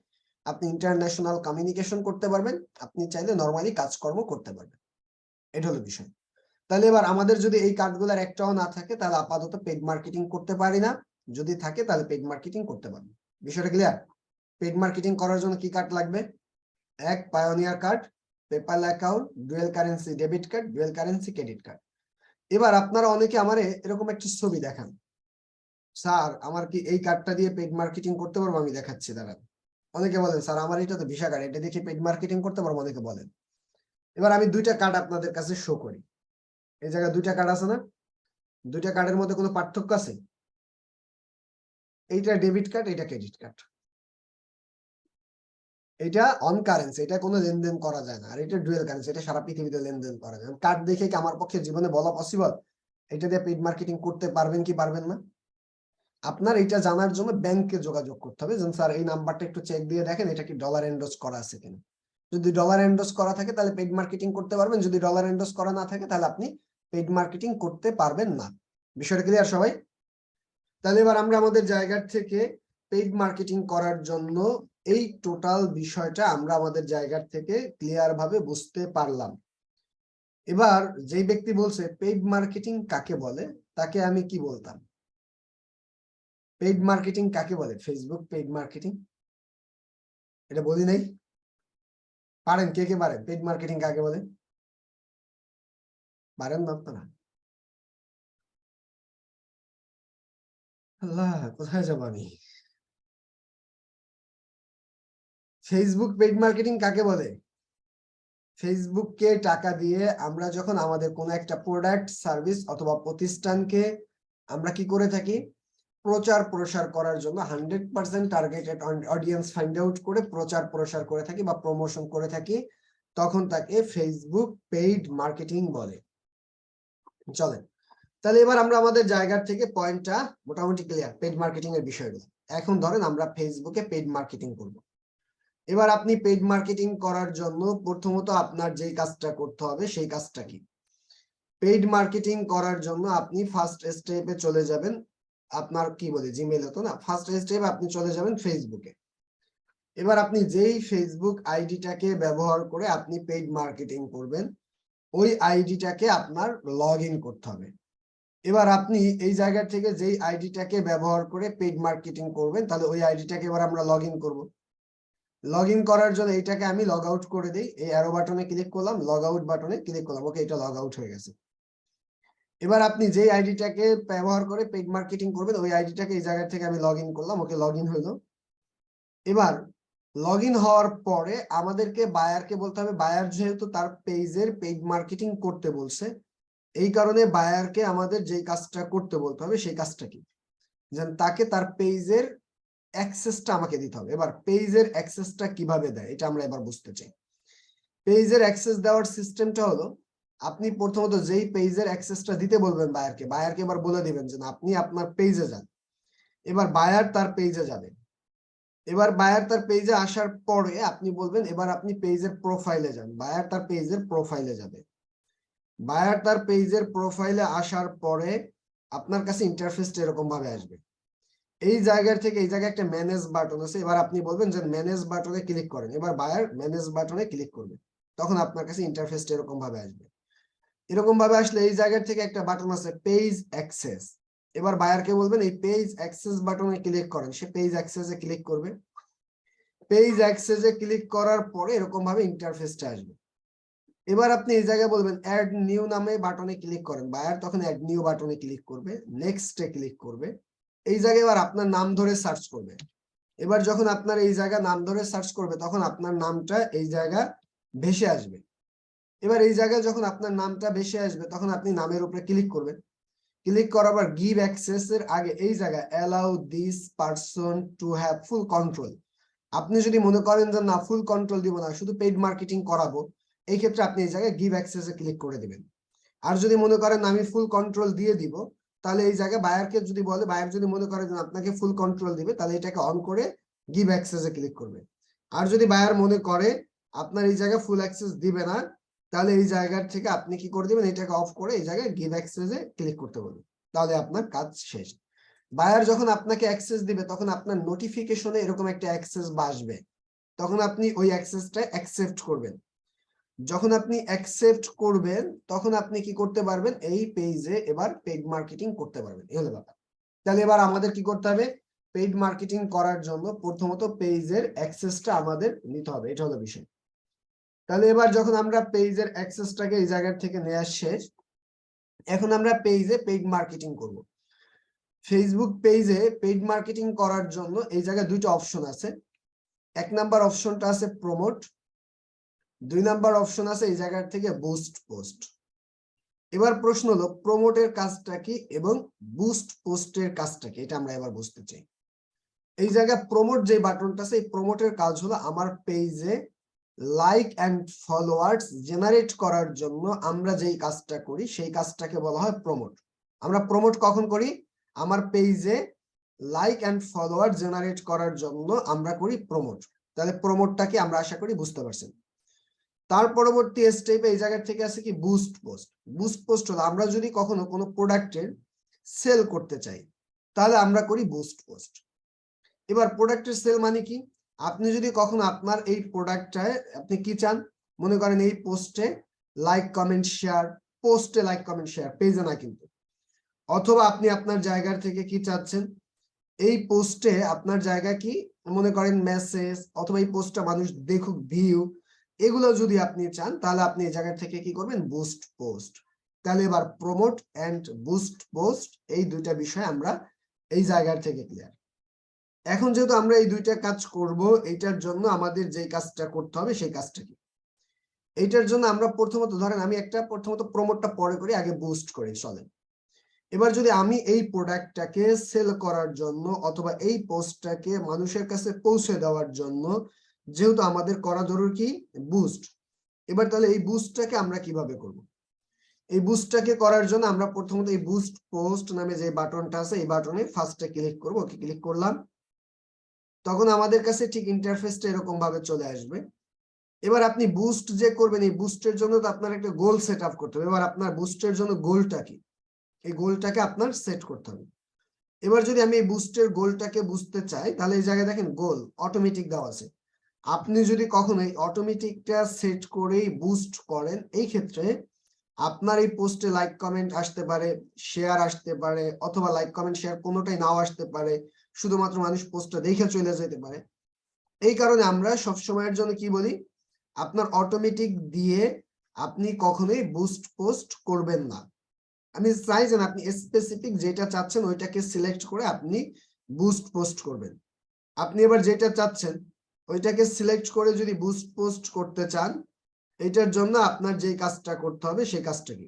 আপনি ইন্টারন্যাশনাল কমিউনিকেশন করতে পারবেন, আপনি চাইলে নরমালি কাজকর্ম করতে পারবেন। এটা হলো বিষয়। তাহলে এবার আমাদের যদি এই কার্ডগুলোর একটাও না থাকে তাহলে আপাতত পেড মার্কেটিং করতে পারি না, যদি থাকে তাহলে পেড মার্কেটিং করতে পারবো। বিষয়টা ক্লিয়ার? পেড মার্কেটিং করার জন্য কি কার্ড লাগবে, 1 pioneer card, PayPal account, dual currency debit card, dual currency credit card. এবার আপনারা অনেকে আমারে এরকম একটা ছবি দেখান, স্যার আমার কি এই কার্ডটা দিয়ে পেড মার্কেটিং করতে পারবো, আমি দেখাচ্ছি দাঁড়ান। অনেকে বলেন স্যার আমার এটা তো ভিসা কার্ড, এটা দেখে পেড মার্কেটিং করতে পারবো, অনেকে বলেন। এবার আমি 2টা কার্ড আপনাদের কাছে শো করি, এই জায়গায় 2টা কার্ড আছে না, 2টা কার্ডের মধ্যে কোনো পার্থক্য আছে? এইটা ডেবিট কার্ড, এটা ক্রেডিট কার্ড। এটা অন কারেন্সি, এটা কোনো লেনদেন করা যায় না, আর এটা ডুয়েল কারেন্সি, এটা সারা পৃথিবীতে লেনদেন করা যায়। কার্ড দেখে কি আমার পক্ষে জীবনে বলা পসিবল এটা দিয়ে পেড মার্কেটিং করতে পারবেন কি পারবেন না? আপনার এটা জানার জন্য ব্যাংকে যোগাযোগ করতে হবে, যেমন স্যার এই নাম্বারটা একটু চেক দিয়ে দেখেন এটা কি ডলার এন্ডোর্স করা আছে কিনা। যদি ডলার এন্ডোর্স করা থাকে তাহলে পেড মার্কেটিং করতে পারবেন, যদি ডলার এন্ডোর্স করা না থাকে তাহলে আপনি পেড মার্কেটিং করতে পারবেন না। বিষয়টা ক্লিয়ার সবাই? তাহলে এবার আমরা আমাদের জায়গা থেকে পেইড মার্কেটিং করার জন্য এই টোটাল বিষয়টা আমরা আমাদের জায়গা থেকে ক্লিয়ার ভাবে বুঝতে পারলাম। এবার যেই ব্যক্তি বলছে পেইড মার্কেটিং কাকে বলে, তাকে আমি কি বলতাম? পেইড মার্কেটিং কাকে বলে? ফেসবুক পেইড মার্কেটিং, এটা বলি নাই? পারেন কে কে পারেন পেইড মার্কেটিং কাকে বলে? পারেন না আপনারা? আল্লাহ, কোথায় যাব আমি? ফেসবুক পেইড মার্কেটিং কাকে বলে? ফেসবুককে টাকা দিয়ে আমরা যখন আমাদের কোনো একটা প্রোডাক্ট সার্ভিস অথবা প্রতিষ্ঠানকে আমরা কি করে থাকি, প্রচার প্রসার করার জন্য 100% টার্গেটেড অডিয়েন্স ফাইন্ড আউট করে প্রচার প্রসার করে থাকি বা প্রমোশন করে থাকি, তখন তাকে ফেসবুক পেইড মার্কেটিং বলে। চলেন তাহলে এবার আমরা আমাদের জায়গার থেকে পয়েন্টটা মোটামুটি ক্লিয়ার পেইড মার্কেটিং এর বিষয়গুলো। এখন ধরেন আমরা ফেসবুকে পেইড মার্কেটিং করব। এবার আপনি পেইড মার্কেটিং করার জন্য প্রথমত আপনার যেই কাজটা করতে হবে সেই কাজটা কি? পেইড মার্কেটিং করার জন্য আপনি ফার্স্ট স্টেপে চলে যাবেন, আপনার কি বলে জিমেইল হতো না, ফার্স্ট স্টেপে আপনি চলে যাবেন ফেসবুকে। এবার আপনি যেই ফেসবুক আইডিটাকে ব্যবহার করে আপনি পেইড মার্কেটিং করবেন, ওই আইডিটাকে আপনার লগ ইন করতে হবে। এবার আপনি এই জায়গা থেকে যেই আইডিটাকে ব্যবহার করে পেইড মার্কেটিং করবেন, তাহলে ওই আইডিটাকে এবার আমরা লগ ইন করবো। লগ ইন করার জন্য এইটাকে আমি লগ আউট করে দিই, এই অ্যারো বাটনে ক্লিক করলাম, লগ আউট বাটনে ক্লিক করলাম, ওকে এটা লগ আউট হয়ে গেছে। এবার আপনি যেই আইডিটাকে ব্যবহার করে পেইড মার্কেটিং করবেন, ওই আইডিটাকে এই জায়গা থেকে আমি লগ ইন করলাম, ওকে লগ ইন হইলো। এবার লগ ইন হওয়ার পরে আমাদেরকে বায়ারকে বলতে হবে, বায়ার যেহেতু তার পেজের পেইড মার্কেটিং করতে বলছে, এই কারণে বায়ারকে আমাদের যেই কাজটা করতে বলতে হবে সেই কাজটা কি, যেন তাকে তার পেজের অ্যাক্সেসটা আমাকে দিতে হবে। এবার পেজের অ্যাক্সেসটা কিভাবে দেয় এটা আমরা এবার বুঝতে চাই। পেজের অ্যাক্সেস দেওয়ার সিস্টেমটা হলো, আপনি প্রথমত যেই পেজের অ্যাক্সেসটা দিতে বলবেন বায়ারকে, বায়ারকে এবার বলে দিবেন যে আপনি আপনার পেজে যান। এবার বায়ার তার পেজে যাবে। এবার বায়ার তার পেজে আসার পরে আপনি বলবেন এবার আপনি পেজের প্রোফাইলে যান, বায়ার তার পেজের প্রোফাইলে যাবে। বায়ার তার পেজের প্রোফাইলে আসার পরে আপনার কাছে ইন্টারফেসটা এরকম ভাবে আসবে। এই জায়গা থেকে এই জায়গায় একটা ম্যানেজ বাটন আছে, এবার আপনি বলবেন যে ম্যানেজ বাটনে ক্লিক করেন। এবার বায়ার ম্যানেজ বাটনে ক্লিক করবে, তখন আপনার কাছে ইন্টারফেসটা এরকম ভাবে আসবে। এরকম ভাবে আসলে এই জায়গা থেকে একটা বাটন আছে পেজ অ্যাক্সেস, এবার বায়ারকে বলবেন এই পেজ অ্যাক্সেস বাটনে ক্লিক করেন, সে পেজ অ্যাক্সেসে ক্লিক করবে। পেজ অ্যাক্সেসে ক্লিক করার পরে এরকম ভাবে ইন্টারফেসটা আসবে। এবার আপনি এই জায়গায় বলবেন অ্যাড নিউ নামে বাটনে ক্লিক করেন, বায়ার তখন অ্যাড নিউ বাটনে ক্লিক করবে, নেক্সটে ক্লিক করবে। এই জায়গায় এবার আপনার নাম ধরে সার্চ করবে। এবার যখন আপনার এই জায়গা নাম ধরে সার্চ করবে তখন আপনার নামটা এই জায়গা ভেসে আসবে। এবার এই জায়গায় যখন আপনার নামটা ভেসে আসবে তখন আপনি নামের উপরে ক্লিক করবেন। ক্লিক করার পর গিভ অ্যাক্সেস এর আগে এই জায়গায় allow this person to have full control. আপনি যদি মনে করেন যে না ফুল কন্ট্রোল দিব না, শুধু পেইড মার্কেটিং করাবো, এই ক্ষেত্রে আপনি এই জায়গায় গিভ অ্যাক্সেস এ ক্লিক করে দিবেন। আর যদি মনে করেন আমি ফুল কন্ট্রোল দিয়ে দিব, তাহলে এই জায়গায় বায়ারকে যদি বলে, বায়ার যদি মনে করে যে আপনাকে ফুল কন্ট্রোল দিবে, তাহলে এটাকে অন করে গিভ অ্যাক্সেস এ ক্লিক করবে। আর যদি বায়ার মনে করে আপনার এই জায়গায় ফুল অ্যাক্সেস দিবে না, তাহলে এই জায়গার থেকে আপনি কি করে দিবেন, এটাকে অফ করে এই জায়গায় গিভ অ্যাক্সেস এ ক্লিক করতে বলবেন, তাহলে আপনার কাজ শেষ। বায়ার যখন আপনাকে অ্যাক্সেস দিবে তখন আপনার নোটিফিকেশনে এরকম একটা অ্যাক্সেস আসবে, তখন আপনি ওই অ্যাক্সেসটা অ্যাকসেপ্ট করবেন। যখন আপনি অ্যাকসেপ্ট করবেন তখন আপনি কি করতে পারবেন, এই পেজে এবার পেইড মার্কেটিং করতে পারবেন। এই হলো ব্যাপার। তাহলে এবার আমাদের কি করতে হবে, পেইড মার্কেটিং করার জন্য প্রথমত পেজের অ্যাক্সেসটা আমাদের নিতে হবে, এটা হলো বিষয়। তাহলে এবার যখন আমরা পেজের অ্যাক্সেসটাকে এই জায়গা থেকে নেওয়া শেষ, এখন আমরা পেজে পেইড মার্কেটিং করব। ফেসবুক পেজে পেইড মার্কেটিং করার জন্য এই জায়গায় দুইটা অপশন আছে। এক নাম্বার অপশনটা আছে প্রমোট, দুই নাম্বার অপশন আছে এই জায়গা থেকে বুস্ট পোস্ট। এবার প্রশ্ন হলো প্রমোটের কাজটা কি এবং বুস্ট পোস্টের কাজটা কি, এটা আমরা এবার বুঝতে চাই। এই জায়গায় প্রমোট যে বাটনটা আছে, এই প্রমোটের কাজ হলো আমার পেজে লাইক এন্ড ফলোয়ার্স জেনারেট করার জন্য আমরা যেই কাজটা করি সেই কাজটাকে বলা হয় প্রমোট। আমরা প্রমোট কখন করি, আমার পেজে লাইক এন্ড ফলোয়ার জেনারেট করার জন্য আমরা করি প্রমোট। তাহলে প্রমোটটাকে আমরা আশা করি বুঝতে পারছেন। তার পরবর্তী স্টেপে এই জায়গা থেকে আছে কি বুস্ট পোস্ট। বুস্ট পোস্ট হলো আমরা যদি কখনো কোনো প্রোডাক্টের সেল করতে চাই তাহলে আমরা করি বুস্ট পোস্ট। এবার প্রোডাক্টের সেল মানে কি, আপনি যদি কখনো আপনার এই প্রোডাক্টটায় আপনি কি চান, মনে করেন এই পোস্টে লাইক কমেন্ট শেয়ার, পোস্টে লাইক কমেন্ট শেয়ার, পেজে না কিন্তু, অথবা আপনি আপনার জায়গা থেকে কি চাচ্ছেন, এই পোস্টে আপনার জায়গা কি মনে করেন মেসেজ, অথবা এই পোস্টটা মানুষ দেখুক ভিউ, এগুলো যদি আপনি চান তাহলে আপনি এই জায়গা থেকে কি করবেন বুস্ট পোস্ট। তাহলে এবার প্রমোট এন্ড বুস্ট পোস্ট এই দুইটা বিষয় আমরা এই জায়গা থেকে ক্লিয়ার। এখন যেহেতু আমরা এই দুইটা কাজ করব, এইটার জন্য আমাদের যে কাজটা করতে হবে সেই কাজটা কি, এইটার জন্য আমরা প্রথমত ধরেন আমি একটা প্রথমত প্রমোটটা পরে করি, আগে বুস্ট করি চলেন। এবার যদি আমি এই প্রোডাক্টটাকে সেল করার জন্য অথবা এই পোস্টটাকে মানুষের কাছে পৌঁছে দেওয়ার জন্য, যেহেতু আমাদের করা জরুরি কি বুস্ট, এবার তাহলে এই বুস্টটাকে আমরা কিভাবে করব? এই বুস্টটাকে করার জন্য আমরা প্রথমত এই বুস্ট পোস্ট নামে যে বাটনটা আছে এই বাটনে ফার্স্টে ক্লিক করব। ওকে ক্লিক করলাম, তখন আমাদের কাছে ঠিক ইন্টারফেসটা এরকম ভাবে চলে আসবে। এবার আপনি বুস্ট যে করবেন, এই বুস্টের জন্য তো আপনার একটা গোল সেট আপ করতে হবে। এবার আপনার বুস্টের জন্য গোলটা কি, এই গোলটাকে আপনার সেট করতে হবে। এবার যদি আমি এই বুস্টের গোলটাকে বুঝতে চাই, তাহলে এই জায়গায় দেখেন গোল অটোমেটিক দেওয়া আছে। আপনি যদি কখনো এই অটোমেটিকটা সেট করেই বুস্ট করেন, এই ক্ষেত্রে আপনার এই পোস্টে লাইক কমেন্ট আসতে পারে, শেয়ার আসতে পারে, অথবা লাইক কমেন্ট শেয়ার কোনোটাই নাও আসতে পারে, শুধুমাত্র মানুষ পোস্টটা দেখে চলে যেতে পারে। এই কারণে আমরা সব সময়ের জন্য কি বলি, আপনার অটোমেটিক দিয়ে আপনি কখনোই বুস্ট পোস্ট করবেন না। আমি চাই যে আপনি স্পেসিফিক যেটা চাচ্ছেন ওইটাকে সিলেক্ট করে আপনি বুস্ট পোস্ট করবেন। আপনি এবার যেটা চাচ্ছেন ওইটাকে সিলেক্ট করে যদি বুস্ট পোস্ট করতে চান, এটার জন্য আপনার যে কাজটা করতে হবে সেই কাজটা কি,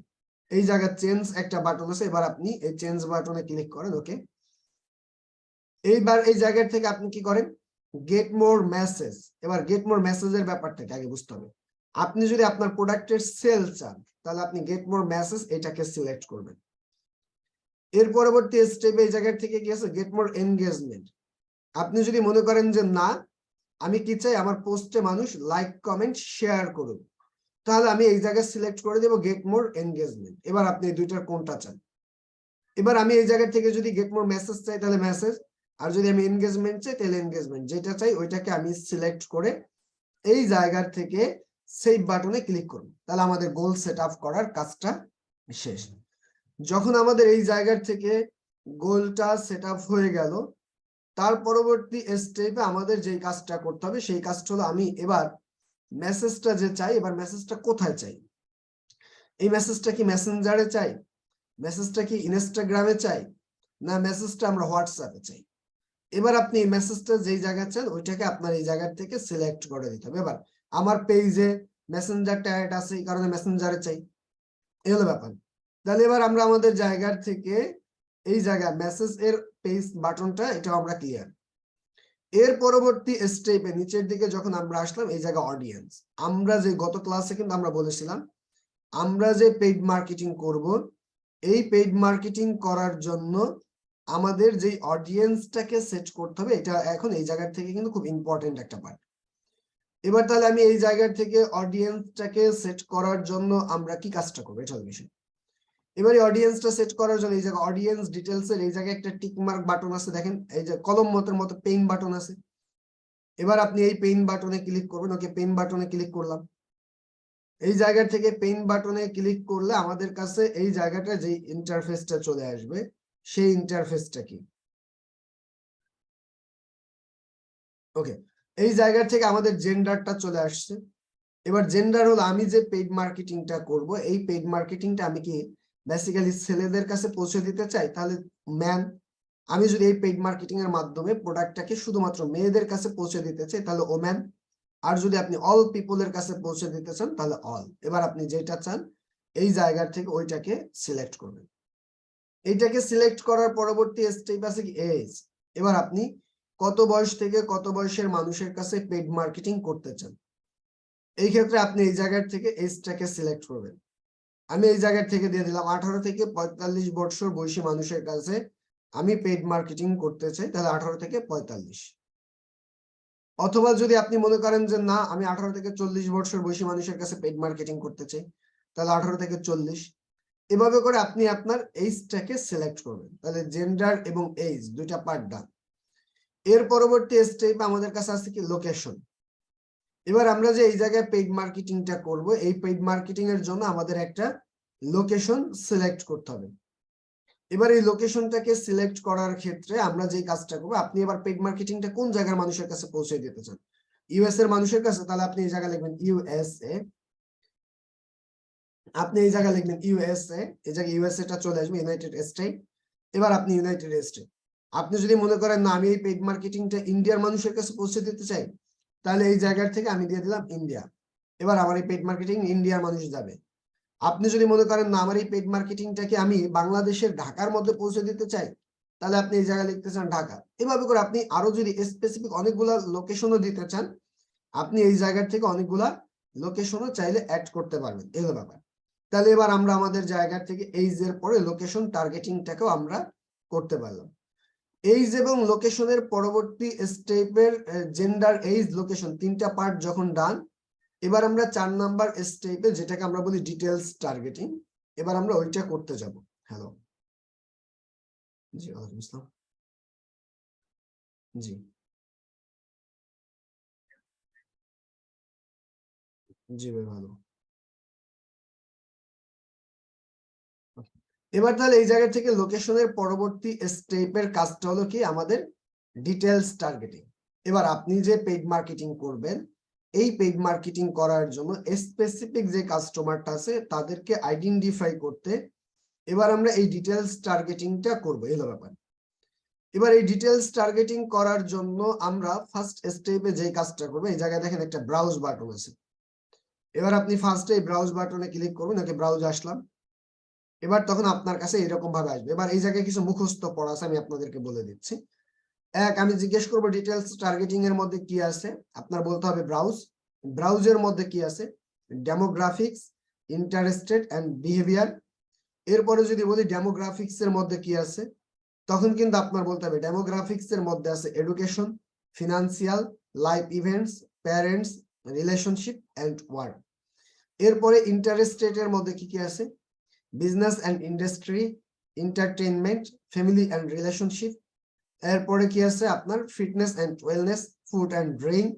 এই জায়গায় চেঞ্জ একটা বাটন আছে, এবার আপনি এই চেঞ্জ বাটনে ক্লিক করেন। ওকে, এইবার এই জায়গা থেকে আপনি কি করেন, গেট মোর মেসেজ। এবার গেট মোর মেসেজের ব্যাপারটাকে আগে বুঝতে হবে। আপনি যদি আপনার প্রোডাক্টের সেল চান, তাহলে আপনি গেট মোর মেসেজ এটাকে সিলেক্ট করবেন। এর পরবর্তী স্টেপে এই জায়গা থেকে কি আছে, গেট মোর এনগেজমেন্ট। আপনি যদি মনে করেন যে না, আমি কি চাই আমার পোস্টে মানুষ লাইক কমেন্ট শেয়ার করুক, তাহলে আমি এই জায়গায় সিলেক্ট করে দেব গেট মোর এনগেজমেন্ট। এবার আপনি এই দুইটার কোনটা চান। এবার আমি এই জায়গা থেকে যদি গেট মোর মেসেজ চাই তাহলে মেসেজ, আর যদি আমি এনগেজমেন্ট চাই তাহলে এনগেজমেন্ট। যেটা চাই ওইটাকে আমি সিলেক্ট করে এই জায়গার থেকে সেভ বাটনে ক্লিক করব। তাহলে আমাদের গোল সেট আপ করার কাজটা শেষ। যখন আমাদের এই জায়গার থেকে গোলটা সেট আপ হয়ে গেল, তার পরবর্তী স্টেপে আমাদের যে কাজটা করতে হবে সেই কাজটা হলো, আমি এবার মেসেজটা যে চাই, এবার মেসেজটা কোথায় চাই। এই মেসেজটা কি মেসেঞ্জারে চাই, মেসেজটা কি ইনস্টাগ্রামে চাই, না মেসেজটা আমরা হোয়াটসঅ্যাপে চাই। এবার আপনি এই মেসেজটা যেই জায়গায় চান ওইটাকে আপনার এই জায়গা থেকে সিলেক্ট করে দিতে হবে। এবার আমার পেজে মেসেঞ্জারটা অ্যাড আছে, এই কারণে মেসেঞ্জারে চাই, এই হলো ব্যাপার। তাহলে এবার আমরা আমাদের জায়গার থেকে এই জায়গায় মেসেজ এর পেজ বাটনটা এটা আমরা ক্লিয়ার। এর পরবর্তী স্টেপে নিচের দিকে যখন আমরা আসলাম, এই জায়গা অডিয়েন্স। আমরা যে গত ক্লাসে কিন্তু আমরা বলেছিলাম আমরা যে পেইড মার্কেটিং করব, এই পেইড মার্কেটিং করার জন্য আমাদের যে অডিয়েন্সটাকে সেট করতে হবে, এটা এখন এই জায়গা থেকে কিন্তু খুব ইম্পর্টেন্ট একটা পার্ট। এবার তাহলে আমি এই জায়গা থেকে অডিয়েন্সটাকে সেট করার জন্য আমরা কি কাজটা করবো, এটা হলো বিষয়। এবার এই অডিয়েন্সটা সেট করার জন্য এই জায়গায় অডিয়েন্স ডিটেলস এর এই জায়গায় একটা টিক মার্ক বাটন আছে, দেখেন এই যে কলম মতো পেইন বাটন আছে। এবার আপনি এই পেইন বাটনে ক্লিক করবেন। ওকে, পেইন বাটনে ক্লিক করলাম। এই জায়গা থেকে পেইন বাটনে ক্লিক করলে আমাদের কাছে এই জায়গাটা যে ইন্টারফেসটা চলে আসবে, সেই ইন্টারফেসটা কি, ওকে, এই জায়গা থেকে আমাদের জেন্ডারটা চলে আসছে। এবার জেন্ডার হলো আমি যে পেইড মার্কেটিংটা করব, এই পেইড মার্কেটিংটা আমি কি বেসিক্যালি ছেলেদের কাছে পৌঁছে দিতে চাই, তাহলে ম্যান। আমি যদি এই পেইড মার্কেটিং এর মাধ্যমে প্রোডাক্টটাকে শুধুমাত্র মেয়েদের কাছে পৌঁছে দিতে চাই, তাহলে ওম্যান। আর যদি আপনি অল পিপলের কাছে পৌঁছে দিতে চান তাহলে অল। এবার আপনি যেটা চান এই জায়গা থেকে ওইটাকে সিলেক্ট করবেন। এইটাকে সিলেক্ট করার পরবর্তী স্টেপ আছে কি এজ। এবার আপনি কত বয়স থেকে কত বয়সের মানুষের কাছে পেইড মার্কেটিং করতে চান, এই ক্ষেত্রে আপনি এই জায়গা থেকে এজটাকে সিলেক্ট করবেন। আমি এই জায়গা থেকে দিয়ে দিলাম 18 থেকে 45 বছর বয়সী মানুষের কাছে আমি পেইড মার্কেটিং করতে চাই, তাহলে 18 থেকে 45। অথবা যদি আপনি মনে করেন যে না আমি 18 থেকে 40 বছর বয়সী মানুষের কাছে পেইড মার্কেটিং করতে চাই, তাহলে 18 থেকে 40। এভাবে করে আপনি আপনার এইজটাকে সিলেক্ট করবেন। তাহলে জেন্ডার এবং এইজ দুইটা পার্ট ডান। এর পরবর্তী স্টেপ আমাদের কাছে আছে কি লোকেশন। এবার আমরা যে এই জায়গায় পেইড মার্কেটিংটা করব, এই পেইড মার্কেটিং এর জন্য আমাদের একটা লোকেশন সিলেক্ট করতে হবে। এবার এই লোকেশনটাকে সিলেক্ট করার ক্ষেত্রে আমরা যে কাজটা করব, আপনি এবার পেইড মার্কেটিংটা কোন জায়গার মানুষের কাছে পৌঁছে দিতে চান, ইউএস এর মানুষের কাছে, তাহলে আপনি এই জায়গায় লিখবেন ইউএসএ। আপনি এই জায়গায় লিখবেন ইউএসএ, এই জায়গায় ইউএসএ টা চলে আসবে, ইউনাইটেড স্টেট। এবার আপনি ইউনাইটেড স্টেট। আপনি যদি মনে করেন না আমি এই পেইড মার্কেটিংটা ইন্ডিয়ার মানুষের কাছে পৌঁছে দিতে চাই, তাহলে এই জায়গার থেকে আমি দিয়ে দিলাম ইন্ডিয়া। এবার আমার এই পেইড মার্কেটিং ইন্ডিয়ার মানুষ যাবে। আপনি যদি মনে করেন না আমার এই পেইড মার্কেটিংটাকে আমি বাংলাদেশের ঢাকার মধ্যে পৌঁছে দিতে চাই, তাহলে আপনি এই জায়গায় লিখতে চান ঢাকা। এভাবে করে আপনি আরো যদি স্পেসিফিক অনেকগুলা লোকেশনও দিতে চান, আপনি এই জায়গার থেকে অনেকগুলা লোকেশনও চাইলে অ্যাড করতে পারবেন, এগুলো ব্যাপার। তাহলে এবার আমরা আমাদের জায়গা থেকে এইজ এর পরে লোকেশন টার্গেটিংটাকেও আমরা করতে পারলাম। এইজ এবং লোকেশনের পরবর্তী স্টেপের জেন্ডার, এইজ, লোকেশন তিনটা পার্ট যখন ডান, এবার আমরা 4 নাম্বার স্টেপে যেটাকে আমরা বলি ডিটেলস টার্গেটিং, এবার আমরা ওইটা করতে যাব। হ্যালো, জি ওয়ালাইকুম আসসালাম, জি জি ভাই ভালো। এবার তাহলে এই জায়গা থেকে লোকেশনের পরবর্তী স্টেপের কাজটা হলো কি আমাদের ডিটেলস টার্গেটিং। এবার আপনি যে পেইড মার্কেটিং করবেন, এই পেইড মার্কেটিং করার জন্য স্পেসিফিক যে কাস্টমারটা আছে তাদেরকে আইডেন্টিফাই করতে এবার আমরা এই ডিটেলস টার্গেটিংটা করব, এলো ব্যাপার। এবার এই ডিটেলস টার্গেটিং করার জন্য আমরা ফার্স্ট স্টেপে যে কাজটা করবো, এই জায়গায় দেখেন একটা ব্রাউজ বাটন আছে। এবার আপনি ফার্স্টে এই ব্রাউজ বাটনে ক্লিক করবেন, ওকে ব্রাউজ আসলাম। এবার তখন আপনার কাছে এরকম ভাবে আসবে। এবার এই জায়গায় কিছু মুখস্থ পড়া আছে, আমি আপনাদেরকে বলে দিচ্ছি। এক, আমি জিজ্ঞেস করবো ডিটেলস টার্গেটিং এর মধ্যে কি আছে, আপনার বলতে হবে ব্রাউজ। ব্রাউজের মধ্যে কি আছে, ডেমোগ্রাফিক্স, ইন্টারেস্টেড এন্ড বিহেভিয়ার। এরপরে যদি বলি ডেমোগ্রাফিক্স এর মধ্যে কি আছে, তখন কিন্তু আপনার বলতে হবে ডেমোগ্রাফিক্স এর মধ্যে আছে education, financial, life events, parents, relationship and work. এরপরে ইন্টারেস্টেড এর মধ্যে কি কি আছে, business and industry, entertainment, family and relationship. এরপরে কি আছে আপনার fitness and wellness, food and drink,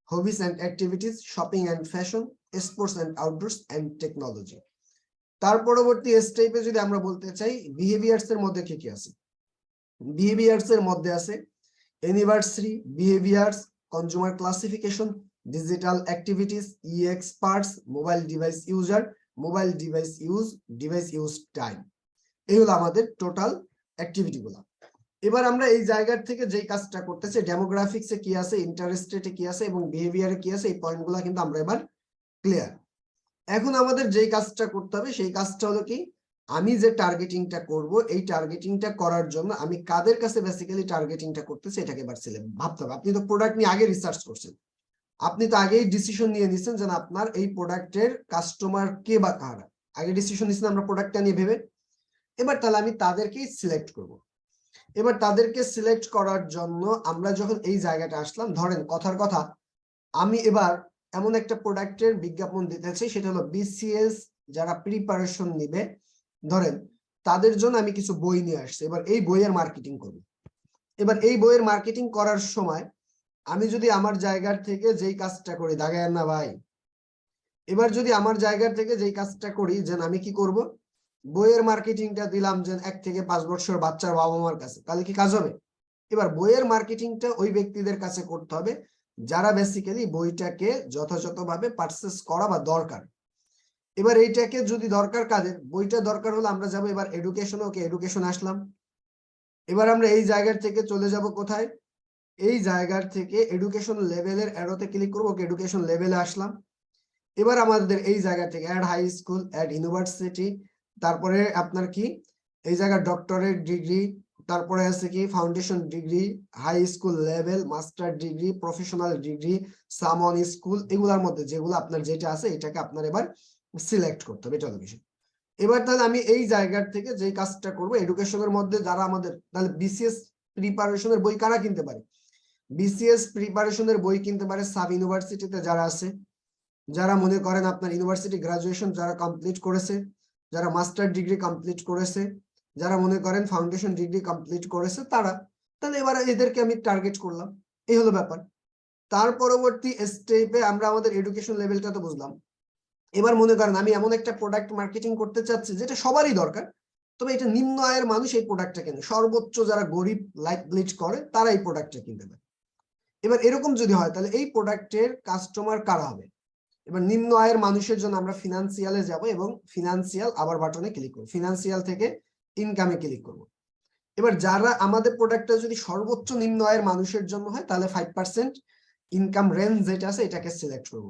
hobbies and activities, shopping and fashion, sports and outdoors and technology. তার পরবর্তী স্টেপে যদি আমরা বলতে চাই বিহেভিয়ার্স এর মধ্যে কি কি আছে, বিহেভিয়ার্স এর মধ্যে আছে anniversary, behaviours, consumer classification, digital activities, e experts, mobile device user, mobile device use time. এই হলো আমাদের টোটাল অ্যাক্টিভিটি গুলো। এবার আমরা এই জায়গার থেকে যেই কাজটা করতেছি, ডেমোগ্রাফিক্সে কি আছে, ইন্টারেস্টেডে কি আছে এবং বিহেভিয়ারে কি আছে, এই পয়েন্টগুলো কিন্তু আমরা এবার ক্লিয়ার। এখন আমাদের যেই কাজটা করতে হবে সেই কাজটা হলো কি, আমি যে টার্গেটিংটা করব, এই টার্গেটিংটা করার জন্য আমি কাদের কাছে বেসিক্যালি টার্গেটিংটা করতেছি এটাকে এবার ভাবতে হবে। আপনি তো প্রোডাক্ট নিয়ে আগে রিসার্চ করছেন, আপনি তো আগেই ডিসিশন নিয়ে নিছেন যে আপনার এই প্রোডাক্টের কাস্টমার কে বা কারা, আগে ডিসিশন নিছেন আমরা প্রোডাক্টটা নিয়ে ভেবে। এবার তাহলে আমি তাদেরকেই সিলেক্ট করব। এবার তাদেরকে সিলেক্ট করার জন্য আমরা যখন এই জায়গাটা আসলাম, ধরেন কথার কথা আমি এবার এমন একটা প্রোডাক্টের বিজ্ঞাপন দিতে চাই, সেটা হলো বিসিএস যারা প্রিপারেশন নিবে, ধরেন তাদের জন্য আমি কিছু বই নিয়ে আসছি। এবার এই বইয়ের মার্কেটিং করব। এবার এই বইয়ের মার্কেটিং করার সময় আমি যদি আমার জায়গার থেকে যেই কাজটা করি, দাগায় না ভাই, এবার যদি আমার জায়গার থেকে যেই কাজটা করি যে আমি কি করব, বইয়ের মার্কেটিংটা দিলাম যে 1 থেকে 5 বছর বাচ্চার বাবা মার কাছে, তাহলে কি কাজ হবে? এবার বইয়ের মার্কেটিংটা ওই ব্যক্তিদের কাছে করতে হবে যারা বেসিক্যালি বইটাকে যথাযথভাবে পারচেজ করা বা দরকার। এবার এইটাকে যদি দরকার, কাদের বইটা দরকার হলো, আমরা যাব এবার এডুকেশন, ওকে এডুকেশন আসলাম। এবার আমরা এই জায়গার থেকে চলে যাব কোথায়, এই জায়গার থেকে এডুকেশন লেভেলের অ্যারোতে ক্লিক করব, ওকে এডুকেশন লেভেলে আসলাম। এবার আমাদের এই জায়গা থেকে add high school, add university, তারপরে আপনার কি এই জায়গা ডক্টরেট ডিগ্রি, তারপরে আছে কি foundation degree, high school level, master degree, professional degree, summer school, এগুলোর মধ্যে যেগুলো আপনার যেটা আছে এটাকে আপনার এবার সিলেক্ট করতে হবে, এটা হলো বিষয়। এবার তাহলে আমি এই জায়গার থেকে যে কাজটা করব, এডুকেশনের মধ্যে যারা আমাদের, তাহলে বিসিএস প্রিপারেশনের বই কারা কিনতে পারে, বিসিএস প্রিপারেশনের বই কিনতে পারে সাব ইউনিভার্সিটিতে যারা আছে, যারা মনে করেন আপনার ইউনিভার্সিটি গ্রাজুয়েশন যারা কমপ্লিট করেছে, যারা মাস্টার ডিগ্রি কমপ্লিট করেছে, যারা মনে করেন ফাউন্ডেশন ডিগ্রি কমপ্লিট করেছে তারা। তাহলে এবার এদেরকে আমি টার্গেট করলাম, এই হলো ব্যাপার। তার পরবর্তী স্টেপে আমরা আমাদের এডুকেশন লেভেলটা তো বুঝলাম। এবার মনে করেন আমি এমন একটা প্রোডাক্ট মার্কেটিং করতে চাচ্ছি যেটা সবারই দরকার, তবে এটা নিম্ন আয়ের মানুষ এই প্রোডাক্টটা কেনে, সর্বোচ্চ যারা গরিব লাইফ লিড করে তারা এই প্রোডাক্টটা কিনতে পারে। এবার এরকম যদি হয় তাহলে এই প্রোডাক্টের কাস্টমার কারা হবে, এবার নিম্ন আয়ের মানুষের জন্য আমরা ফিনান্সিয়ালে যাব এবং ফিনান্সিয়াল আবার বাটনে ক্লিক করব, ফিনান্সিয়াল থেকে ইনকামে ক্লিক করব। এবার যারা আমাদের প্রোডাক্টটা যদি সর্বোচ্চ নিম্ন আয়ের মানুষের জন্য হয় তাহলে 5% ইনকাম রেঞ্জ যেটা আছে এটাকে সিলেক্ট করব।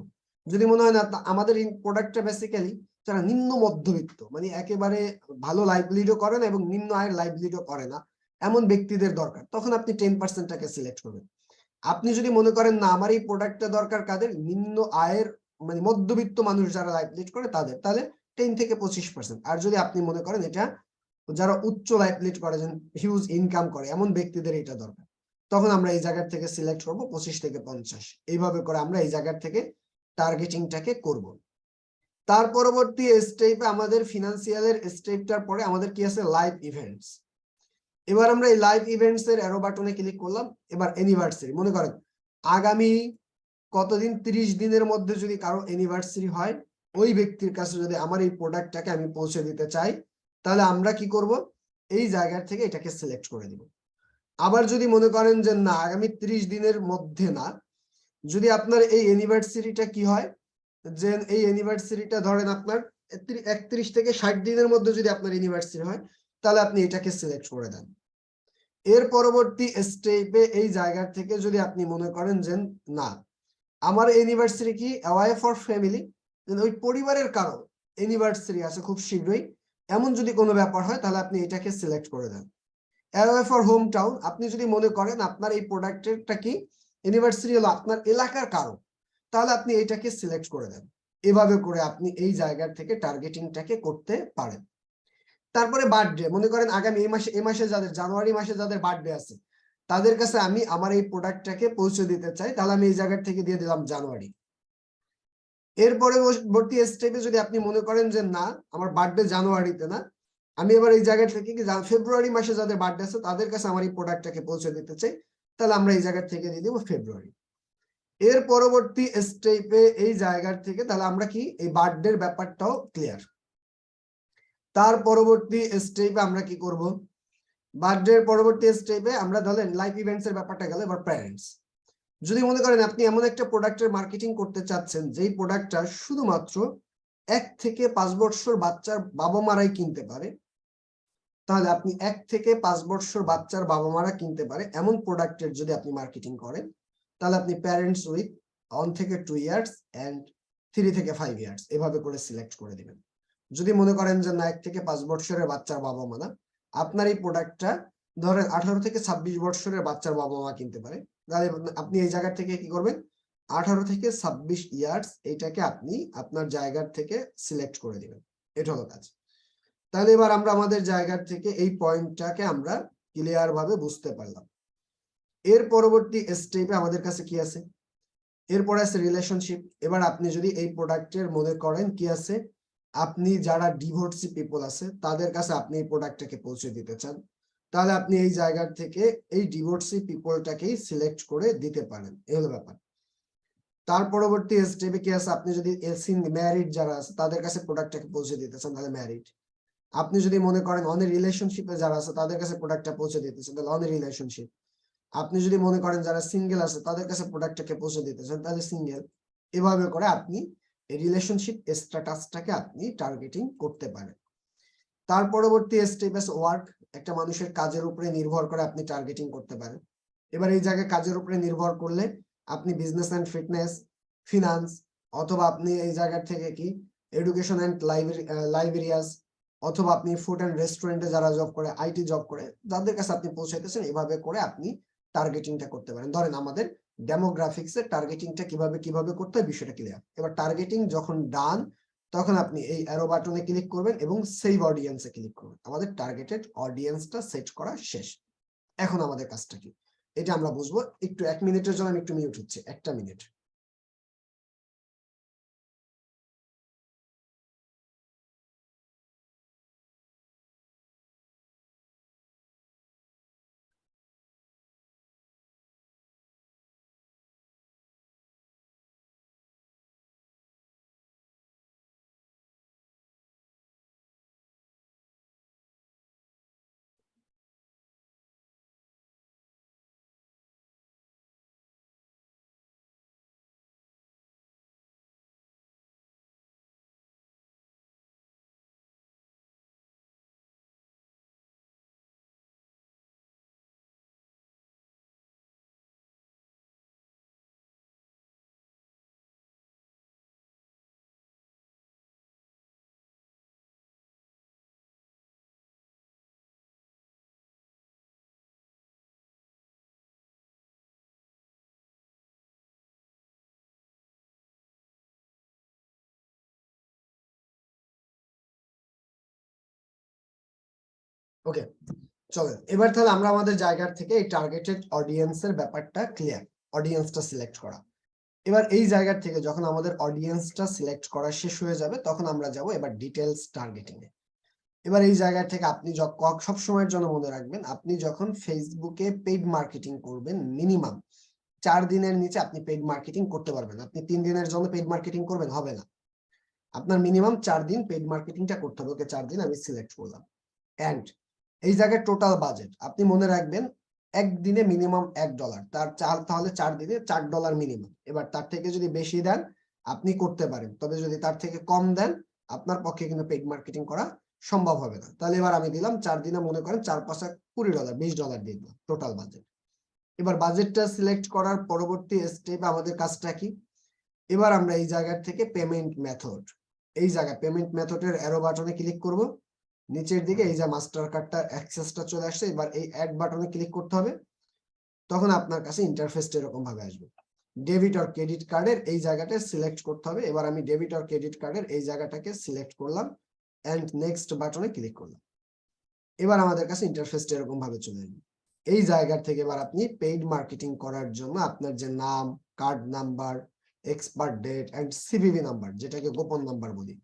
যদি মনে হয় না আমাদের এই প্রোডাক্টটা বেসিক্যালি যারা নিম্ন মধ্যবিত্ত, মানে একেবারে ভালো লাইভলিডও করে না এবং নিম্ন আয়ের লাইভলিডও করে না, এমন ব্যক্তিদের দরকার, তখন আপনি 10%টাকে সিলেক্ট করবেন। আপনি যদি মনে করেন না আমার এই প্রোডাক্টটা দরকার কাদের, নিম্ন আয়ের মানে মধ্যবিত্ত মানুষ যারা লাইফ লিড করে তাদের, তাহলে 10 থেকে 25%। আর যদি আপনি মনে করেন এটা যারা উচ্চ লাইফ লিড করে, হিউজ ইনকাম করে, এমন ব্যক্তিদের এটা দরকার, তখন আমরা এই জায়গা থেকে সিলেক্ট করব 25 থেকে 50। এইভাবে করে আমরা এই জায়গা থেকে টার্গেটিংটাকে করব। তার পরবর্তী স্টেপে আমাদের ফিনান্সিয়ালের স্টেপটার পরে আমাদের কি আছে, লাইভ ইভেন্টস। এবার আমরা এই লাইভ ইভেন্টস এর অ্যারো বাটনে ক্লিক করলাম। এবার অ্যানিভার্সারি, মনে করেন আগামী কতদিন, 30 দিনের মধ্যে যদি কারো অ্যানিভার্সারি হয়, ওই ব্যক্তির কাছে যদি আমার এই প্রোডাক্টটাকে আমি পৌঁছে দিতে চাই, তাহলে আমরা কি করব, এই জায়গা থেকে এটাকে সিলেক্ট করে দিব। আবার যদি মনে করেন যে না, আগামী 30 দিনের মধ্যে না, যদি আপনার এই অ্যানিভার্সারিটা কি হয়, যে এই অ্যানিভার্সারিটা ধরেন আপনার 31 থেকে 60 দিনের মধ্যে যদি আপনার অ্যানিভার্সারি হয়, তাহলে আপনি এটাকে সিলেক্ট করে দেন। এর পরবর্তী স্টেপে এই জায়গা থেকে যদি আপনি মনে করেন যে না, আমার অ্যানিভার্সারি কি অ্যাওয়ে ফর ফ্যামিলি, ওই পরিবারের কারো অ্যানিভার্সারি আছে খুব শীঘ্রই, এমন যদি কোনো ব্যাপার হয়, তাহলে আপনি এটাকে সিলেক্ট করে দেন। অ্যাওয়ে ফর হোম টাউন, আপনি যদি মনে করেন আপনার এই প্রোডাক্টেরটা কি অ্যানিভার্সারি হলো আপনার এলাকার কারো, তাহলে আপনি এটাকে সিলেক্ট করে দেন। এভাবে করে আপনি এই জায়গা থেকে টার্গেটিংটাকে করতে পারেন। তারপরে বার্থডে, মনে করেন আগামী এই মাসে যাদের, জানুয়ারি মাসে যাদের বার্থডে আছে, তাদের কাছে আমি আমার এই প্রোডাক্টটাকে পৌঁছে দিতে চাই, তাহলে আমি এই জায়গা থেকে দিয়ে দিলাম জানুয়ারি। এর পরবর্তী স্টেপে যদি আপনি মনে করেন যে না, আমার বার্থডে জানুয়ারিতে না, আমি এবার এই জায়গা থেকে কি ফেব্রুয়ারি মাসে যাদের বার্থডে আছে তাদের কাছে আমার এই প্রোডাক্টটাকে পৌঁছে দিতে চাই, তাহলে আমরা এই জায়গা থেকে দিয়ে দিব ফেব্রুয়ারি। এর পরবর্তী স্টেপে এই জায়গা থেকে তাহলে আমরা কি এই বার্থডের ব্যাপারটাও ক্লিয়ার। তার পরবর্তী স্টেপে আমরা কি করব, বার্থডের পরবর্তী স্টেপে আমরা ধরেন লাইফ ইভেন্টস এর ব্যাপারটা গেল। এবার প্যারেন্টস, যদি মনে করেন আপনি এমন একটা প্রোডাক্টের মার্কেটিং করতে চাচ্ছেন যেই প্রোডাক্টটা শুধুমাত্র 1 থেকে 5 বছর বাচ্চার বাবা মারাই কিনতে পারে, তাহলে আপনি 1 থেকে 5 বছর বাচ্চার বাবা মারা কিনতে পারে এমন প্রোডাক্টের যদি আপনি মার্কেটিং করেন, তাহলে আপনি প্যারেন্টস উইথ 1 থেকে 2 ইয়ার্স এন্ড 3 থেকে 5 ইয়ার্স এভাবে করে সিলেক্ট করে দিবেন। যদি মনে করেন যে না, 1 থেকে 5 বছরের বাচ্চার বাবা মা না, আপনার এই প্রোডাক্টটা ধরেন 18 থেকে 26 বছরের বাচ্চার বাবা মা কিনতে পারে, তাহলে আপনি এই জায়গা থেকে কি করবেন, 18 থেকে 26 ইয়ার্স এইটাকে আপনি আপনার জায়গার থেকে সিলেক্ট করে দিবেন। এটা হলো কাজ। তাহলে এবার আমরা আমাদের জায়গার থেকে এই পয়েন্টটাকে আমরা ক্লিয়ার ভাবে বুঝতে পারলাম। এর পরবর্তী স্টেপে আমাদের কাছে কি আছে, এরপরে আছে রিলেশনশিপ। এবার আপনি যদি এই প্রোডাক্টের মনে করেন কি আছে, আপনি যারা ডিভোর্সি পিপল আছে তাদের কাছে আপনি এই প্রোডাক্টটাকে পৌঁছে দিতে চান, তাহলে আপনি এই জায়গার থেকে এই ডিভোর্সি পিপলটাকেই সিলেক্ট করে দিতে পারেন। এই হলো ব্যাপার। তার পরবর্তী স্টেপে কি আছে, আপনি যদি ম্যারিড যারা আছে তাদের কাছে প্রোডাক্টটাকে পৌঁছে দিতে চান, তাহলে ম্যারিড। আপনি যদি মনে করেন অন রিলেশনশিপে যারা আছে তাদের কাছে প্রোডাক্টটা পৌঁছে দিতে চান, তাহলে অন রিলেশনশিপ। আপনি যদি মনে করেন যারা সিঙ্গেল আছে তাদের কাছে প্রোডাক্টটাকে পৌঁছে দিতে চান, তাহলে সিঙ্গেল। এভাবে করে আপনি রিলেশনশিপ স্ট্যাটাসটাকে আপনি টার্গেটিং করতে পারেন। তার পরবর্তী স্টেপ আছে ওয়ার্ক। একটা মানুষের কাজের উপরে নির্ভর করে আপনি টার্গেটিং করতে পারেন। এবার এই জায়গায় কাজের উপরে নির্ভর করলে আপনি বিজনেস এন্ড ফিটনেস, ফিনান্স, অথবা আপনি এই জায়গা থেকে কি এডুকেশন এন্ড লাইব্রেরিয়াস, অথবা আপনি ফুড এন্ড রেস্টুরেন্টে যারা জব করে, আইটি জব করে, যাদের কাছে আপনি পৌঁছাইতেছেন, এভাবে করে আপনি টার্গেটিংটা করতে পারেন। ধরেন আমাদের ডেমোগ্রাফিক্স এর টার্গেটিংটা কিভাবে করতে হয় বিষয়টা ক্লিয়ার। এবার টার্গেটিং যখন ডান, তখন আপনি এই অ্যারো বাটনে ক্লিক করবেন এবং সেভ অডিয়েন্সে ক্লিক করবেন। আমাদের টার্গেটেড অডিয়েন্সটা সেট করা শেষ। এখন আমাদের কাজটা কি এটা আমরা বুঝবো। একটু 1 মিনিটের জন্য আমি একটু মিউট হচ্ছে, 1 মিনিট। ওকে, চলেন এবার তাহলে আমরা আমাদের জায়গার থেকে এই টার্গেটেড অডিয়েন্সের ব্যাপারটা ক্লিয়ার, অডিয়েন্সটা সিলেক্ট করা। এবার এই জায়গা থেকে যখন আমাদের অডিয়েন্সটা সিলেক্ট করা শেষ হয়ে যাবে তখন আমরা যাব এবার ডিটেলস টার্গেটিং এ। এবার এই জায়গা থেকে আপনি সব সময়ের জন্য মনে রাখবেন, আপনি যখন ফেসবুকে পেইড মার্কেটিং করবেন মিনিমাম 4 দিনের নিচে আপনি পেইড মার্কেটিং করতে পারবেন। আপনি 3 দিনের জন্য পেইড মার্কেটিং করবেন, হবে না। আপনার মিনিমাম 4 দিন পেইড মার্কেটিংটা করতে হবে। ওকে, 4 দিন আমি সিলেক্ট করলাম। এন্ড এই জায়গায় টোটাল বাজেট আপনি মনে রাখবেন একদিনে মিনিমাম $1, তাহলে 4 দিনে $4 মিনিমাম। এবার তার থেকে যদি বেশি দেন আপনি করতে পারেন, তবে যদি তার থেকে কম দেন আপনার পক্ষে কিন্তু পেইড মার্কেটিং করা সম্ভব হবে না। তাহলে এবার আমি দিলাম 4 দিনে মনে করেন 4×5 $20, $20 দিয়ে দিলাম টোটাল বাজেট। এবার বাজেটটা সিলেক্ট করার পরবর্তী স্টেপে আমাদের কাজটা কি, এবার আমরা এই জায়গা থেকে পেমেন্ট মেথড, এই জায়গায় পেমেন্ট মেথডের অ্যারো বাটনে ক্লিক করব। নিচের দিকে এই যে মাস্টার কার্ডটা অ্যাক্সেসটা চলে আসছে, এবার এই অ্যাড বাটনে ক্লিক করতে হবে। তখন আপনার কাছে ইন্টারফেসটা এরকম ভাবে আসবে। ডেবিট আর ক্রেডিট কার্ডের এই জায়গাটা সিলেক্ট করতে হবে। এবার আমি ডেবিট আর ক্রেডিট কার্ডের এই জায়গাটাকে সিলেক্ট করলাম এন্ড নেক্সট বাটনে ক্লিক করলাম। এবার আমাদের কাছে ইন্টারফেসটা এরকম ভাবে চলে আসবে। এই জায়গা থেকে এবার আপনি পেইড মার্কেটিং করার জন্য আপনার যে নাম, card number, expire date and CVV number, যেটাকে গোপন নাম্বার বলি,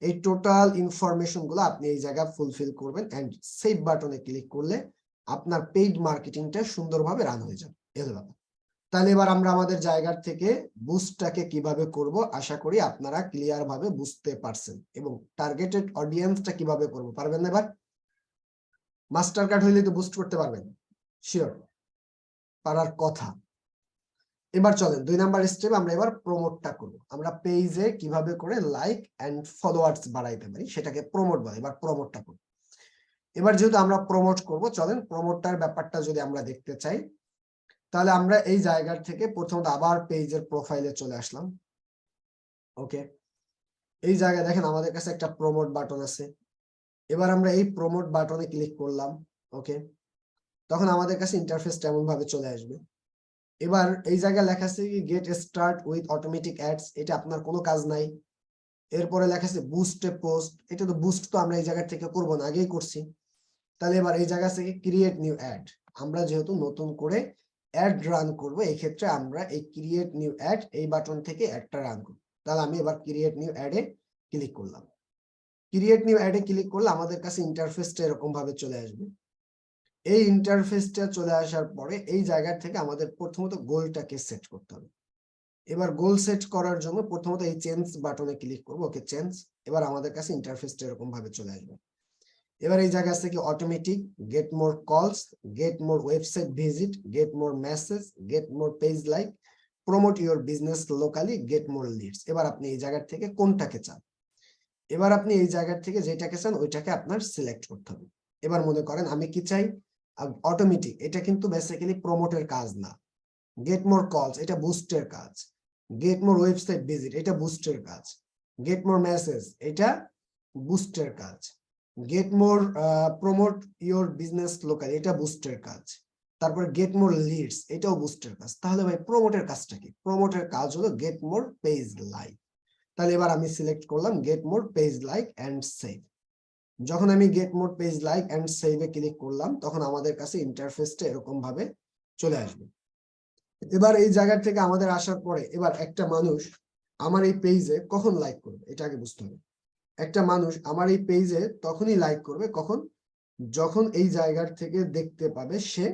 এই টোটাল ইনফরমেশন গুলো আপনি এই জায়গায় ফুলফিল করবেন এন্ড সেভ বাটনে ক্লিক করলে আপনার পেইড মার্কেটিংটা সুন্দরভাবে রান হয়ে যাবে। তাহলে এবার আমরা আমাদের জায়গার থেকে বুস্টটাকে কিভাবে করব আশা করি আপনারা ক্লিয়ার ভাবে বুঝতে পারছেন, এবং টার্গেটেড অডিয়েন্সটা কিভাবে করব পারবেন না। এবার মাস্টার কার্ড হইলে তো বুস্ট করতে পারবেন, শিওর পারার কথা। এবার চলেন 2 নাম্বার স্টেপ, আমরা এবার প্রমোটটা করব। আমরা পেজে কিভাবে করে লাইক এন্ড ফলোয়ার্স বাড়াইতে পারি সেটাকে প্রমোট বলে। এবার প্রমোটটা করব। এবার যেহেতু আমরা প্রমোট করব, চলেন প্রমোটটার ব্যাপারটা যদি আমরা দেখতে চাই তাহলে আমরা এই জায়গা থেকে প্রথমত আবার পেজের প্রোফাইলে চলে আসলাম। ওকে, এই জায়গায় দেখেন আমাদের কাছে একটা প্রমোট বাটন আছে। এবার আমরা এই প্রমোট বাটনে ক্লিক করলাম। ওকে, তখন আমাদের কাছে ইন্টারফেসটা এমন ভাবে চলে আসবে। এবার এই জায়গায় লেখা আছে get start with automatic ads, এটা আপনার কোনো কাজ নাই। এরপরে লেখা আছে বুস্ট এ পোস্ট, এটা তো বুস্ট তো আমরা এই জায়গা থেকে করব না, আগেই করছি। তাহলে এবার এই জায়গা থেকে ক্রিয়েট নিউ অ্যাড, আমরা যেহেতু নতুন করে অ্যাড রান করব এই ক্ষেত্রে আমরা এই ক্রিয়েট নিউ অ্যাড এই বাটন থেকে অ্যাডটা রান করব। তাহলে আমি এবার ক্রিয়েট নিউ অ্যাডে ক্লিক করলাম। ক্রিয়েট নিউ অ্যাডে ক্লিক করলে আমাদের কাছে ইন্টারফেসটা এরকম ভাবে চলে আসবে। এই ইন্টারফেসটা চলে আসার পরে এই জায়গা থেকে আমাদের প্রথমত গোলটাকে সেট করতে হবে। এবার গোল সেট করার জন্য প্রথমত এই চেঞ্জ বাটনে ক্লিক করব। ওকে, চেঞ্জ। এবার আমাদের কাছে ইন্টারফেসটা এরকম ভাবে চলে আসবে। এবার এই জায়গা থেকে অটোমেটিক, গেট মোর কলস, get more website visit, get more message, gate more page like, promote your business locally, get more Leeds. এবার আপনি এই জায়গা থেকে কোনটাকে চান, এবার আপনি এই জায়গা থেকে যেটাকে চান ওইটাকে আপনার সিলেক্ট করতে হবে। এবার মনে করেন আমি কি চাই, অটোমেটিক, এটা কিন্তু বেসিক্যালি প্রমোটের কাজ না। গেট মোর কলস, এটা বুস্টের কাজ। গেট মোর ওয়েবসাইট ভিজিট, এটা বুস্টের কাজ। গেট মোর মেসেজ, এটা বুস্টের কাজ। Get more promote your business local, এটা বুস্টের কাজ। তারপর গেট মোর লিডস, এটাও বুস্টের কাজ। তাহলে ভাই প্রমোটের কাজটা কি, প্রমোটের কাজ হলো গেট মোর পেজ লাইক। তাহলে এবার আমি সিলেক্ট করলাম get more page like and save. যখন আমি get more page like and সেভে ক্লিক করলাম তখন আমাদের কাছে ইন্টারফেসটা এরকম ভাবে চলে আসবে। এবার এই জায়গা থেকে আমাদের আসার পরে এবার একটা মানুষ আমার এই পেজে কখন লাইক করবে এটা আগে বুঝতে হবে। একটা মানুষ আমার এই পেজে তখনই লাইক করবে কখন, যখন এই জায়গার থেকে দেখতে পাবে সে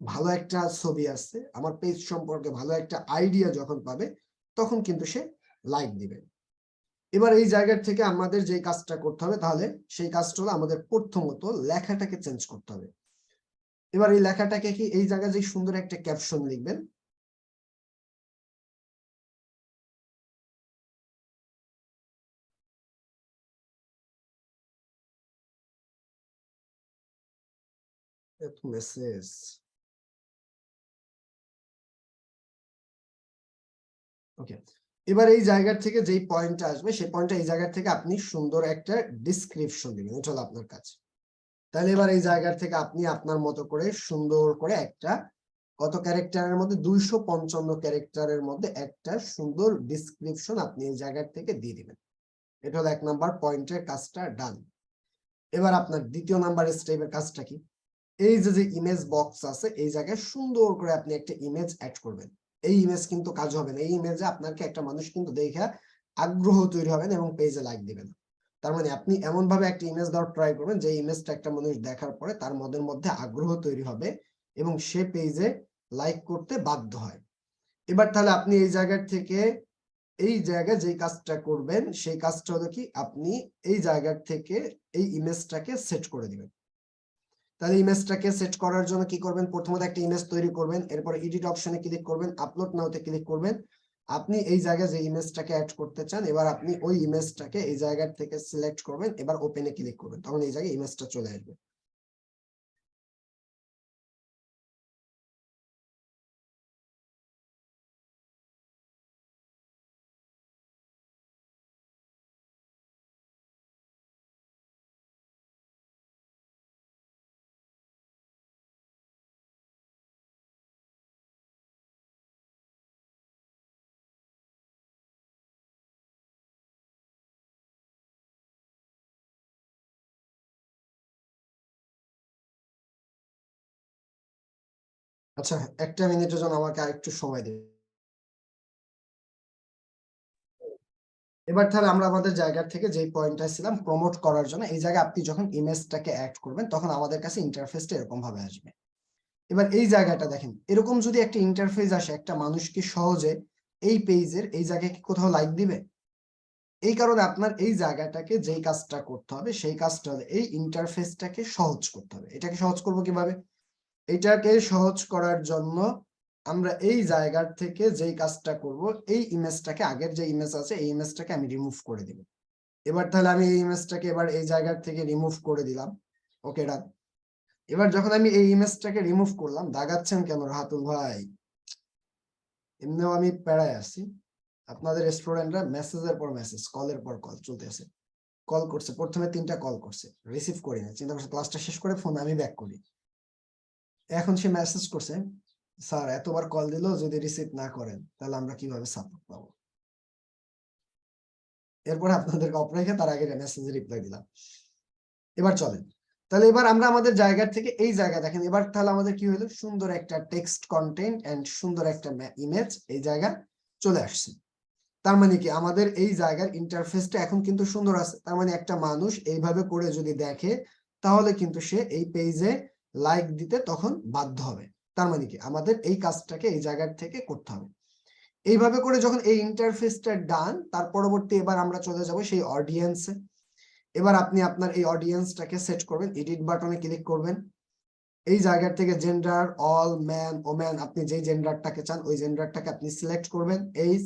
ভালো একটা ছবি আছে আমার পেজ সম্পর্কে, ভালো একটা আইডিয়া যখন পাবে তখন কিন্তু সে লাইক দিবে। এবার এই জায়গার থেকে আমাদের যে কাজটা করতে হবে, তাহলে সেই কাজটা হলো আমাদের প্রথমত লেখাটাকে চেঞ্জ করতে হবে। এবার এই লেখাটাকে কি, এই জায়গায় যে সুন্দর একটা ক্যাপশন লিখবেন, মেসেজ, ওকে। এবার এই জায়গা থেকে যেই পয়েন্টটা আসবে সেই পয়েন্টটা এই জায়গা থেকে আপনি সুন্দর একটা ডিসক্রিপশন দিবেন, এটা হলো আপনার কাজ। তাহলে এবার এই জায়গা থেকে আপনি আপনার মতো করে সুন্দর করে একটা, কত ক্যারেক্টারের মধ্যে, 255 ক্যারেক্টারের মধ্যে একটা সুন্দর ডিসক্রিপশন আপনি এই জায়গা থেকে দিয়ে দিবেন। এটা হলো 1 নাম্বার পয়েন্টের কাজটা ডান। এবার আপনার দ্বিতীয় নাম্বার স্টেপের কাজটা কি, এই যে ইমেজ বক্স আছে এই জায়গায় সুন্দর করে আপনি একটা ইমেজ অ্যাড করবেন। এই ইমেজ কিন্তু কাজ হবে না, এই ইমেজে আপনাকে একটা মানুষ কিন্তু দেখে আগ্রহ তৈরি হবে না এবং পেজে লাইক দিবেন। তার মানে আপনি এমন ভাবে একটা ইমেজ দেওয়ার ট্রাই করবেন যে ইমেজটা একটা মানুষ দেখার পরে তার মনের মধ্যে আগ্রহ তৈরি হবে এবং সে পেজে লাইক করতে বাধ্য হয়। এবার তাহলে আপনি এই জায়গা থেকে এই জায়গায় যেই কাজটা করবেন সেই কাজটা হলো কি, আপনি এই জায়গা থেকে এই ইমেজটাকে সেট করে দিবেন। তাহলে ইমেজটাকে সেট করার জন্য কি করবেন, প্রথমত একটা ইমেজ তৈরি করবেন, এরপর এডিট অপশনে ক্লিক করবেন, আপলোড নাওতে ক্লিক করবেন। আপনি এই জায়গায় যে ইমেজটাকে অ্যাড করতে চান এবার আপনি ওই ইমেজটাকে এই জায়গা থেকে সিলেক্ট করবেন, এবার ওপেনে ক্লিক করবেন, তখন এই জায়গায় ইমেজটা চলে আসবে। আচ্ছা, একটা মিনিটের জন্য আমাকে আরেকটু সময় দিন। এবার তাহলে আমরা আমাদের জায়গা থেকে যেই পয়েন্টটা ছিলাম প্রমোট করার জন্য, এই জায়গায় আপনি যখন ইমেজটাকে অ্যাড করবেন তখন আমাদের কাছে ইন্টারফেসটা এরকম ভাবে আসবে। এবার এই জায়গাটা দেখেন, এরকম যদি একটা ইন্টারফেস আসে, একটা মানুষ কি সহজে এই পেজের এই জায়গায় কি কোথাও লাইক দিবে? এই কারণে আপনার এই জায়গাটাকে যেই কাজটা করতে হবে সেই কাজটা হলো এই ইন্টারফেসটাকে সহজ করতে হবে। এটাকে সহজ করব কিভাবে? এটাকে সহজ করার জন্য আমরা এই জায়গার থেকে যেই কাজটা করব, এই ইমেজটাকে, আগের যে ইমেজ আছে এই ইমেজটাকে আমি রিমুভ করে দিব। এবার তাহলে আমি এই ইমেজটাকে এবার এই জায়গার থেকে রিমুভ করে দিলাম। ওকে, ডান। এবার যখন আমি এই ইমেজটাকে রিমুভ করলাম, দাগাচ্ছেন কেন রাহাতুল ভাই? এমনিও আমি প্যারায় আছি, আপনাদের স্টুডেন্টরা মেসেজের পর মেসেজ, কলের পর কল চলতেছে। কল করছে, প্রথমে 3টা কল করছে, রিসিভ করি না, চিন্তা করছে ক্লাসটা শেষ করে ফোন আমি ব্যাক করি। এখন সে মেসেজ করছে, স্যার এতবার কল দিলেও যদি রিসিভ না করেন তাহলে আমরা কিভাবে সাপোর্ট পাবো? এরপর আপনাদেরকে অফ রেখে তার আগে মেসেজে রিপ্লাই দিলাম। এবার চলেন, তাহলে এবার আমরা আমাদের জায়গা থেকে এই জায়গা দেখেন, এবার তাহলে আমাদের কি হলো, সুন্দর একটা টেক্সট কন্টেন্ট এন্ড সুন্দর একটা ইমেজ এই জায়গা চলে আসছে। তার মানে কি আমাদের এই জায়গার ইন্টারফেসটা এখন কিন্তু সুন্দর আছে। তার মানে একটা মানুষ এইভাবে করে যদি দেখে তাহলে কিন্তু সে এই পেজে লাইক দিতে তখন বাধ্য হবে। তার মানে কি আমাদের এই কাজটাকে এই জায়গা থেকে করতে হবে। এইভাবে করে যখন এই ইন্টারফেসটা ডান, তার পরবর্তী এবার আমরা চলে যাব সেই অডিয়েন্সে। এবার আপনি আপনার এই অডিয়েন্সটাকে সেট করবেন, এডিট বাটনে ক্লিক করবেন, এই জায়গা থেকে জেন্ডার অল, ম্যান, ওম্যান, আপনি যেই জেন্ডারটাকে চান ওই জেন্ডারটাকে আপনি সিলেক্ট করবেন। এইজ,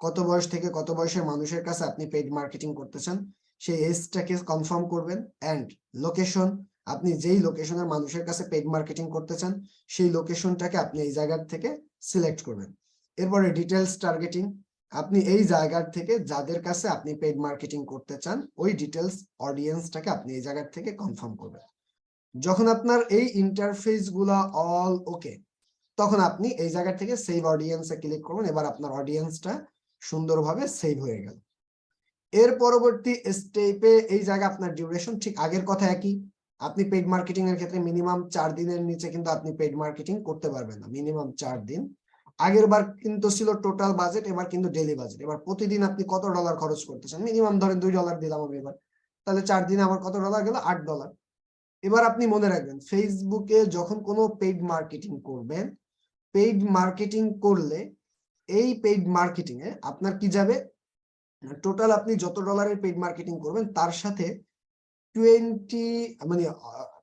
কত বয়স থেকে কত বয়সের মানুষের কাছে আপনি পেইড মার্কেটিং করতে চান সেই এজটাকে কনফার্ম করবেন। এন্ড লোকেশন, আপনি যেই লোকেশনের মানুষের কাছে পেইড মার্কেটিং করতে চান সেই লোকেশনটাকে আপনি এই জায়গা থেকে সিলেক্ট করবেন। এরপরে ডিটেলস টার্গেটিং, আপনি এই জায়গা থেকে যাদের কাছে আপনি পেইড মার্কেটিং করতে চান ওই ডিটেলস অডিয়েন্সটাকে আপনি এই জায়গা থেকে কনফার্ম করবেন। যখন আপনার এই ইন্টারফেস গুলা অল ওকে, তখন আপনি এই জায়গা থেকে সেভ অডিয়েন্সে ক্লিক করবেন। এবার আপনার অডিয়েন্সটা সুন্দরভাবে সেভ হয়ে গেল। এর পরবর্তী স্টেপে এই জায়গা আপনার ডিউরেশন ঠিক আগের কথা একই। আপনি পেইড মার্কেটিং এর ক্ষেত্রে মিনিমাম 4 দিনের নিচে কিন্তু আপনি পেইড মার্কেটিং করতে পারবেন না, মিনিমাম 4 দিন। আগের বার কিন্তু ছিল টোটাল বাজেট, এবার কিন্তু ডেইলি বাজেট। এবার প্রতিদিন আপনি কত ডলার খরচ করতেছেন, মিনিমাম ধরেন $2 দিলাম আমি এবার, তাহলে 4 দিনে আমার কত ডলার গেল? $8। এবার আপনি মনে রাখবেন, ফেসবুকে যখন কোনো পেইড মার্কেটিং করবেন, পেইড মার্কেটিং করলে এই পেইড মার্কেটিং এ আপনার কি যাবে, টোটাল আপনি যত ডলারের পেইড মার্কেটিং করবেন তার সাথে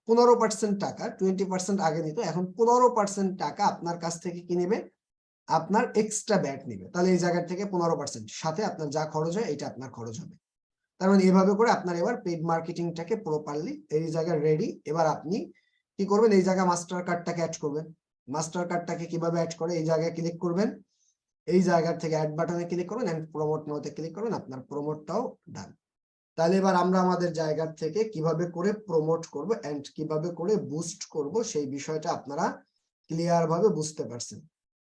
15% টাকা, 20% আগে নিত, এখন 15% টাকা আপনার কাছ থেকে কি নেবে, আপনার এক্সট্রা ব্যাট নিবে। তাহলে এই জায়গা থেকে 15% সাথে আপনার যা খরচ হয় এটা আপনার খরচ হবে। তার মানে এভাবে করে আপনার এবার পেইড মার্কেটিংটাকে প্রপারলি এই জায়গায় রেডি। এবার আপনি কি করবেন, এই জায়গায় মাস্টার কার্ডটাকে অ্যাড করবেন। মাস্টার কার্ডটাকে কিভাবে অ্যাড করে, এই জায়গায় ক্লিক করবেন, এই জায়গা থেকে অ্যাড বাটনে ক্লিক করবেন এন্ড প্রমোট নাওতে ক্লিক করবেন, আপনার প্রমোটটাও ডান। তাহলে এবার আমরা আমাদের জায়গা থেকে কিভাবে করে প্রমোট করব এন্ড কিভাবে করে বুস্ট করব সেই বিষয়টা আপনারা ক্লিয়ার ভাবে বুঝতে পারছেন।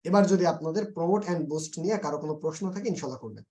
এবার যদি আপনাদের প্রমোট এন্ড বুস্ট নিয়ে কারো কোনো প্রশ্ন থাকে ইনশাআল্লাহ করবেন।